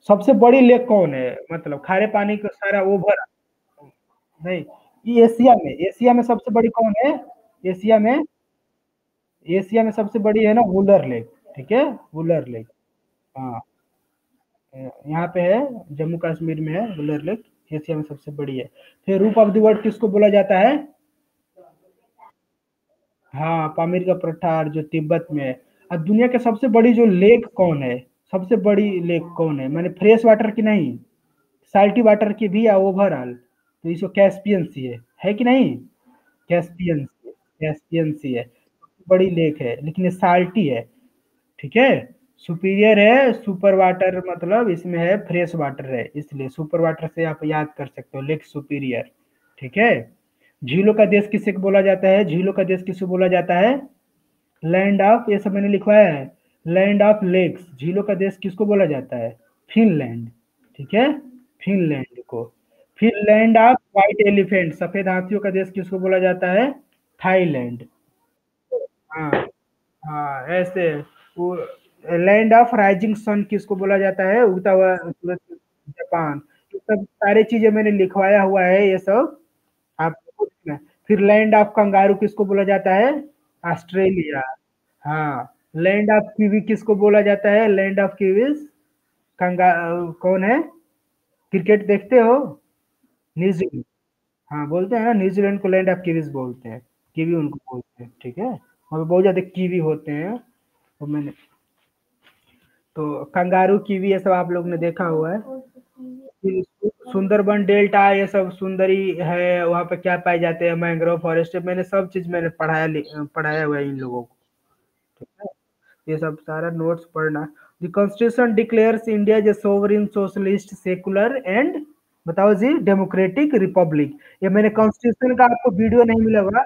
सबसे बड़ी लेक कौन है? मतलब खारे पानी का सारा ओवर, नहीं, ये एशिया में सबसे बड़ी कौन है? एशिया में, एशिया में सबसे बड़ी है ना वुलर लेक, ठीक है? वुलर लेक, हाँ, यहाँ पे है, जम्मू कश्मीर में है वुलर लेक, एशिया में सबसे बड़ी है। फिर रूप ऑफ द वर्ल्ड किसको बोला जाता है? हाँ, पामीर का पठार जो तिब्बत में है। और दुनिया के सबसे बड़ी जो लेक कौन है? सबसे बड़ी लेक कौन है? मैंने फ्रेश वाटर की नहीं, साल्टी वाटर की भी, या ओवरऑल? तो इसको कैस्पियन सी है कि नहीं? कैस्पियन सी, कैस्पियन सी है, बड़ी लेक है, लेकिन ये साल्टी है, ठीक है? सुपीरियर है, सुपर वाटर मतलब इसमें है फ्रेश वाटर है, इसलिए सुपर वाटर से आप याद कर सकते हो, लेक सुपीरियर, ठीक है? झीलों का देश किसे बोला जाता है? झीलों का देश किसे बोला जाता है? लैंड ऑफ, ये सब मैंने लिखवाया है, लैंड ऑफ लेक्स, झीलों का देश किसको बोला जाता है? फिनलैंड, ठीक है? फिनलैंड को। फिर लैंड ऑफ व्हाइट एलिफेंट, सफेद हाथियों का देश किसको बोला जाता है? थाईलैंड। हाँ, हाँ, ऐसे। वो लैंड ऑफ राइजिंग सन किसको बोला जाता है? उगता हुआ सूरज, जापान। ये सब सारी चीजें मैंने लिखवाया हुआ है, ये सब आपको देखना है। फिर लैंड ऑफ कंगारू किसको बोला जाता है? ऑस्ट्रेलिया। हाँ, लैंड ऑफ कीवी किसको बोला जाता है? लैंड ऑफ कीवीज, कंगा कौन है? क्रिकेट देखते हो? न्यूजीलैंड। हाँ, बोलते हैं ना, न्यूजीलैंड को लैंड ऑफ कीवीज बोलते हैं, कीवी उनको बोलते हैं, ठीक है? और बहुत ज्यादा कीवी होते हैं। तो मैंने, तो कंगारू कीवी ये सब आप लोग ने देखा हुआ है। फिर सुंदरबन डेल्टा, ये सब सुंदरी है, वहाँ पे क्या पाए जाते हैं? मैंग्रोव फॉरेस्ट, मैंने सब चीज मैंने पढ़ाया हुआ है इन लोगों को, ठीक है? ये सब सारा नोट्स पढ़ना। The constitution declares India as a sovereign socialist secular and, बताओ जी, डेमोक्रेटिक रिपब्लिक। ये मैंने कॉन्स्टिट्यूशन का आपको वीडियो नहीं मिला होगा,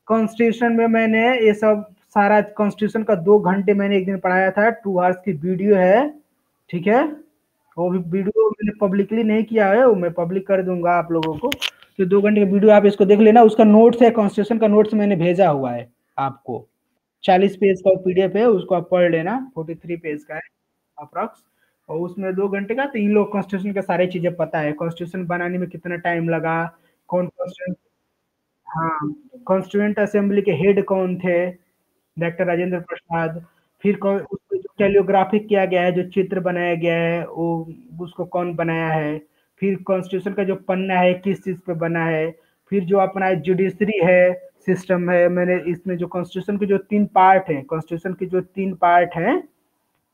कॉन्स्टिट्यूशन में मैंने ये सब सारा कॉन्स्टिट्यूशन का 2 घंटे मैंने एक दिन पढ़ाया था, 2 आवर्स की वीडियो है, ठीक है? वो भी वीडियो मैंने पब्लिकली नहीं किया है, वो मैं पब्लिक कर दूंगा आप लोगों को। तो 2 घंटे का वीडियो आप इसको देख लेना, उसका नोट्स है, कॉन्स्टिट्यूशन का नोट्स मैंने भेजा हुआ है आपको। 40 पेज का पीडीएफ है, उसको आप पढ़ लेना, 43 पेज का है अप्रॉक्स। और उसमें 2 घंटे का, तो इन लोग कॉन्स्टिट्यूशन के सारी चीजें पता है, कॉन्स्टिट्यूशन बनाने में कितना टाइम लगा, कौन कॉन्स्टिट्यूंट, हाँ, कॉन्स्टिट्यूंट असेंबली के हेड कौन थे? डॉक्टर राजेंद्र प्रसाद। फिर उसको जो कैलियोग्राफी किया गया है, जो चित्र बनाया गया है, वो उसको कौन बनाया है? फिर कॉन्स्टिट्यूशन का जो पन्ना है किस चीज पे बना है? फिर जो अपना जुडिशरी है, सिस्टम है, मैंने इसमें जो कॉन्स्टिट्यूशन के जो 3 पार्ट हैं, कॉन्स्टिट्यूशन के जो 3 पार्ट हैं,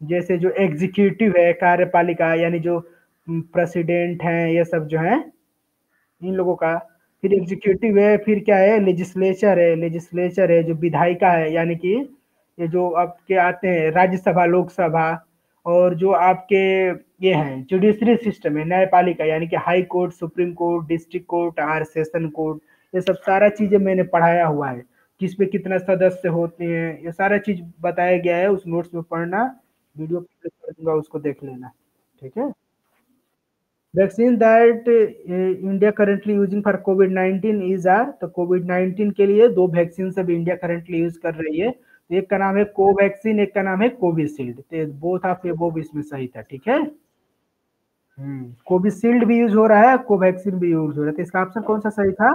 जैसे जो एग्जीक्यूटिव है, कार्यपालिका यानी जो प्रेसिडेंट हैं, ये सब जो हैं, इन लोगों का। फिर एग्जीक्यूटिव है, फिर क्या है, लेजिस्लेचर है जो विधायिका है, यानी कि ये जो आपके आते हैं राज्यसभा, लोकसभा, और जो आपके ये हैं जुडिशरी सिस्टम है, न्यायपालिका, यानी कि high court, supreme court, district court और सेशन कोर्ट। ये सब सारा चीजें मैंने पढ़ाया हुआ है, किस पे कितना सदस्य होते हैं, ये सारा चीज बताया गया है, उस नोट्स में पढ़ना, वीडियो कर दूंगा, उसको देख लेना। ठीक है। Vaccine that India currently using for Covid 19 is or, तो कोविड 19 के लिए 2 वैक्सीन सब इंडिया करेंटली यूज कर रही है। एक का नाम है कोवैक्सीन, एक का नाम है कोविशील्ड। तो बोथ ऑफ एबोव इसमें सही था। ठीक है। कोविशील्ड भी यूज हो रहा है, कोवैक्सीन भी यूज हो रहा है, तो इसका ऑप्शन कौन सा सही था?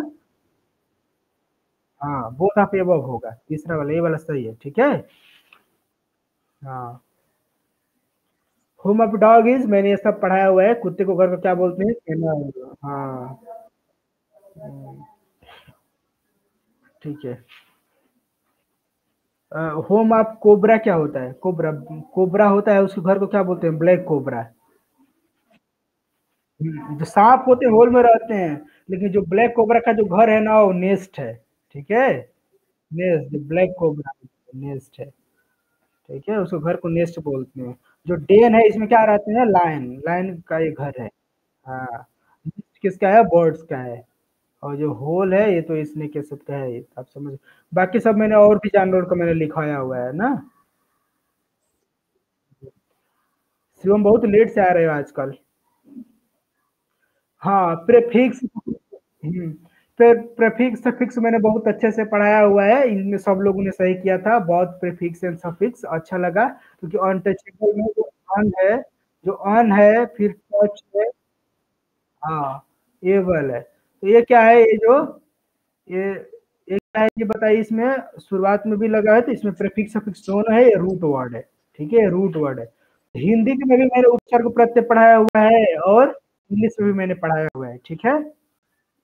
हाँ, बोथ ऑफ एबोव होगा, तीसरा वाला, ये वाला सही है। ठीक है। हाँ। होम ऑफ डॉग इज, मैंने ये सब पढ़ाया हुआ है, कुत्ते को घर का क्या बोलते हैं, केनल। हाँ। ठीक है। होम ऑफ कोबरा क्या होता है? कोबरा, कोबरा होता है, उसके घर को क्या बोलते हैं? Black cobra. जो सांप होते हैं होल में रहते हैं, लेकिन जो ब्लैक कोबरा का जो घर है ना, वो नेस्ट है। ठीक है। नेस्ट, जो ब्लैक कोबरा नेस्ट है। ठीक है, उसको घर को नेस्ट बोलते हैं। जो डेन है, इसमें क्या रहते हैं? लायन, लायन का ये घर है। हाँ। नेस्ट किसका है? बर्ड्स का है। और जो होल है, ये तो इसने के सकता है, ये आप समझ। बाकी सब मैंने और भी जानवर का मैंने लिखाया हुआ है ना। शिवम बहुत लेट से आ रहे हो आजकल। हाँ, प्रेफिक्स। प्रेफिक्स सफिक्स मैंने बहुत अच्छे से पढ़ाया हुआ है, इनमें सब लोगों ने सही किया था, बहुत प्रेफिक्स एंड सफिक्स अच्छा लगा, क्योंकि अनटचेबल में जो अन है, जो अन है, फिर टच है। हाँ, एबल है, तो ये क्या है, ये जो ये ये क्या है, ये बताइए, इसमें शुरुआत में भी लगा है, तो इसमें प्रेफिक्स सफिक्स दोनों है, ये रूट वर्ड है। ठीक है, रूट वर्ड है। हिंदी में भी मैंने उपसर्ग प्रत्यय पढ़ाया हुआ है, और इंग्लिश में भी मैंने पढ़ाया हुआ है। ठीक है,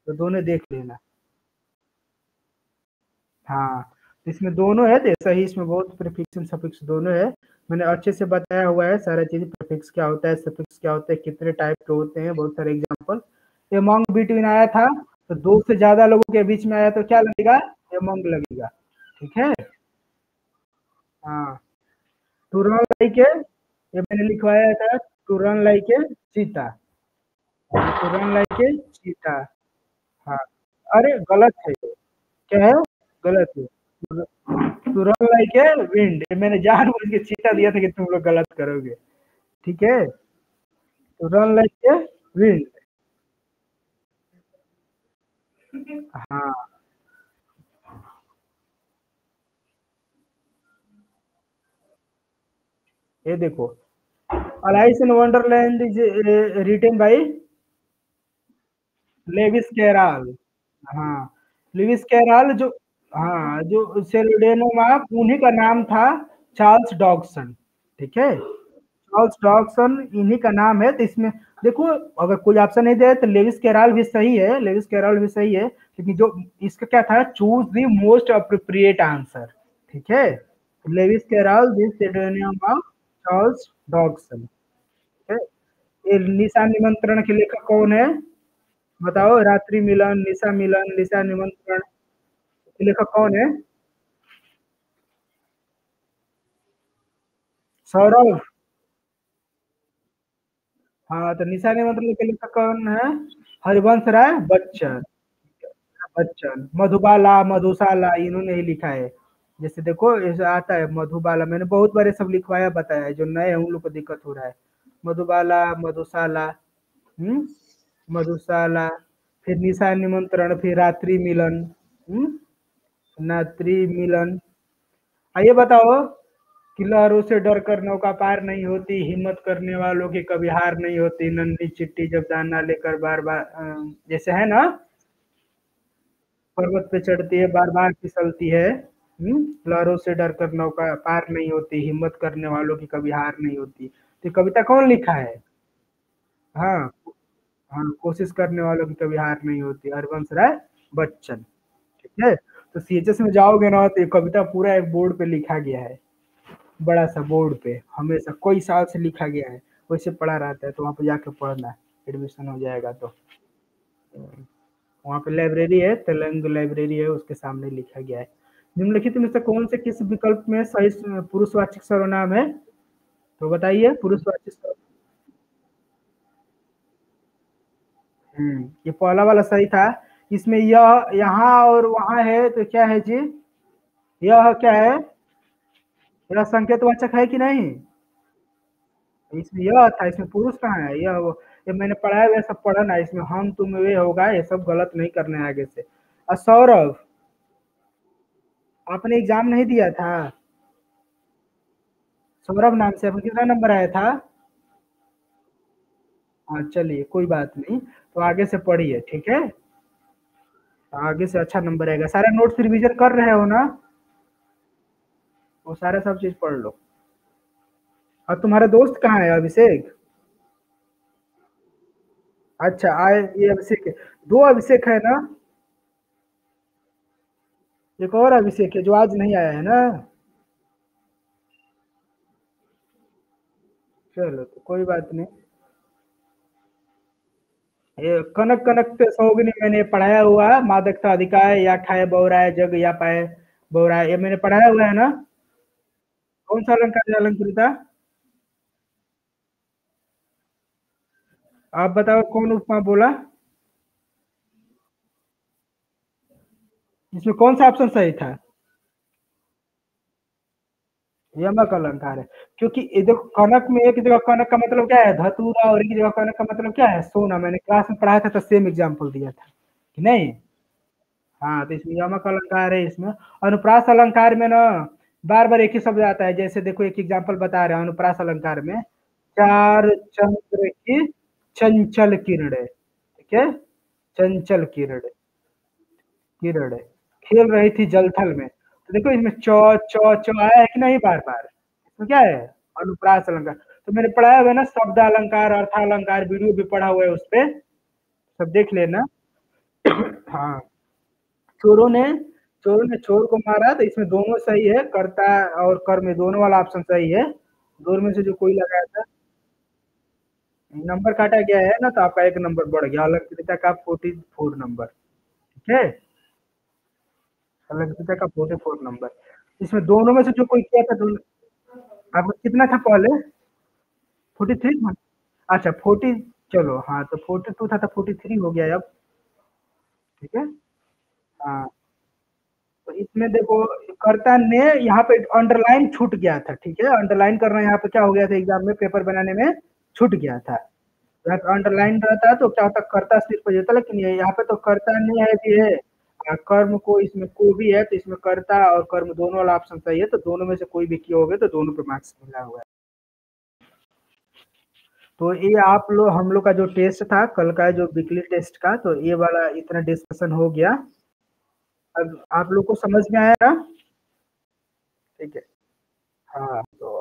तो दोनों देख लेना। हाँ, तो इसमें दोनों है, तो ऐसा ही इसमें बहुत प्रीफिक्स एंड सफिक्स दोनों है। मैंने अच्छे से बताया हुआ है सारा चीज, प्रीफिक्स क्या होता है, सफिक्स क्या होता है, कितने टाइप के होते हैं, बहुत सारे एग्जांपल। एमंग बिटवीन आया था, तो दो से ज्यादा लोगों के बीच में आया तो क्या लगेगा? एमंग लगेगा। ठीक है। हाँ। टू रन लाइक ए, ये मैंने लिखवाया था, टू रन लाइक ए चीता, टू रन लाइक ए चीता। हाँ। अरे गलत है ये। क्या है? गलत है। To run like a wind, मैंने जानबूझ के चीता दिया था कि तुम लोग गलत करोगे। ठीक है। To run like a wind. हाँ, ये देखो, Alice in Wonderland is written by Lewis Carroll. हाँ, लेविस कैराल जो, हाँ, जो सेलोडेनोमा, उन्हीं का नाम था चार्ल्स डॉगसन। ठीक है, चार्ल्स डॉगसन इन्हीं का नाम है, तो इसमें देखो, अगर कोई ऑप्शन नहीं दे तो लेविस कैराल भी सही है, लेविस कैराल भी सही है, लेकिन जो इसका क्या था, choose the most appropriate answer. ठीक है, लेविस कैराल, दिस सेलोडेनम ऑफ चार्ल्स डॉगसन। ठीक है। ये निशा निमंत्रण के लेखक कौन है? बताओ, रात्रि मिलन, निशा मिलन, निशा निमंत्रण के लेखक कौन है? सौरभ। हाँ, तो निशा निमंत्रण के लेखक कौन है? हरिवंश राय बच्चन। बच्चन, मधुबाला, मधुशाला, इन्होंने ही लिखा है। जैसे देखो, ऐसे आता है मधुबाला, मैंने बहुत बार ये सब लिखवाया, बताया है, जो नए हैं उन लोग को दिक्कत हो रहा है। मधुबाला, मधुशाला। हम्म। मधुशाला, फिर निशा निमंत्रण, फिर रात्रि मिलन। रात्रि मिलन। आइए बताओ, कि लहरों से डर कर नौका पार नहीं होती, हिम्मत करने वालों की कभी हार नहीं होती, नन्ही चिट्ठी जब दाना लेकर बार बार जैसे है ना, पर्वत पे चढ़ती है, बार बार फिसलती है। लहरों से डर कर नौका पार नहीं होती, हिम्मत करने वालों की कभी हार नहीं होती। तो कविता कौन लिखा है? हाँ। हाँ, कोशिश करने वालों की कभी हार नहीं होती, हरवंश राय बच्चन, ठीक है? तो सीएचएस में जाओगे ना तो ये कविता पूरा एक बोर्ड पे लिखा गया है, बड़ा-सा बोर्ड पे, हमेशा कई साल से लिखा गया है, वैसे पढ़ा रहता है, तो वहाँ पे जाके पढ़ना, एडमिशन हो जाएगा तो। वहाँ पे लाइब्रेरी है, तेलंग लाइब्रेरी है, उसके सामने लिखा गया है। निम्नलिखित में से कौन से किस विकल्प में सही पुरुषवाचक सर्वनाम है? तो बताइए पुरुषवाचक सर्व ये पहला वाला सही था। इसमें यह, यहाँ और वहाँ है तो क्या है जी? यह क्या है? यह संकेतवाचक है कि नहीं? इसमें यह था, इसमें पुरुष कहाँ है? यह वो, ये मैंने पढ़ा है, सब पढ़ा ना, इसमें हम तुम वे होगा, ये सब गलत नहीं करना है आगे से। सौरभ, आपने एग्जाम नहीं दिया था? सौरभ नाम से आपका कितना नंबर आया था? हाँ चलिए कोई बात नहीं, तो आगे से पढ़िए, ठीक है? आगे से अच्छा नंबर आएगा। सारा नोट्स रिवीजन कर रहे हो ना? वो सारा सब चीज पढ़ लो। और तुम्हारा दोस्त कहाँ है, अभिषेक? अच्छा आए, ये अभिषेक है। दो अभिषेक है ना? एक और अभिषेक है जो आज नहीं आया है ना? चलो तो कोई बात नहीं। ये कनक कनक पे सोगनी मैंने पढ़ाया हुआ है, मादकता अधिकाय या खाए बहुराय जग या पाए बहुराय, ये मैंने पढ़ाया हुआ है ना? कौन सा अलंकार है अलंकृता? आप बताओ कौन उपमा बोला? इसमें कौन सा ऑप्शन सही था? यमक अलंकार है, क्योंकि ये देखो कनक में एक जगह कनक का मतलब क्या है, धतूरा, और एक जगह कनक का मतलब क्या है, सोना। मैंने क्लास में पढ़ाया था तो सेम एग्जाम्पल दिया था कि नहीं? हाँ तो इसमें यमक अलंकार है। इसमें अनुप्रास अलंकार में ना बार बार एक ही शब्द आता है, जैसे देखो एक एग्जाम्पल बता रहे हैं अनुप्रास अलंकार में, चार चंद्र की चंचल किरणें, ठीक है? चंचल किरणें, किरणें खेल रही थी जलथल में, तो देखो इसमें च आया है कि नहीं बार बार? इसमें क्या है? अनुप्रास अलंकार। तो मैंने पढ़ाया हुआ है ना शब्द अलंकार, अर्थ अलंकार, वीडियो भी पढ़ा हुआ है उस पे, सब देख लेना। हाँ, चोरों ने चोरों ने चोर को मारा, तो इसमें दोनों सही है, कर्ता और कर्म दोनों वाला ऑप्शन सही है। दोनों में से जो कोई लगाया था, नंबर काटा गया है ना, तो आपका एक नंबर बढ़ गया, अलंकृता का 44 नंबर, ठीक है? अलंकृता का 44 नंबर। इसमें दोनों में से जो कोई किया था, दोनों आपका कितना था पहले? 43 था? अच्छा 40, चलो हाँ तो 42 था तो 43 हो गया अब, ठीक है? हाँ तो इसमें देखो, कर्ता ने यहाँ पे अंडरलाइन छूट गया था, ठीक है? अंडरलाइन करना यहाँ पे क्या हो गया था, एग्जाम में पेपर बनाने में छूट गया था। यहाँ पे अंडरलाइन रहता तो क्या होता, कर्ता सिर्फ हो जाता, लेकिन यहाँ पे तो कर्ता ने है भी है, कर्म को इसमें को भी है, तो इसमें कर्ता और कर्म दोनों वाला ऑप्शन सही है, तो दोनों में से कोई भी किए होगे तो दोनों पे मार्क्स मिला हुआ है। तो ये आप लोग, हम लोग का जो टेस्ट था कल का, जो वीकली टेस्ट का, तो ये वाला इतना डिस्कशन हो गया। अब आप लोग को समझ में आया ना? ठीक है। हाँ तो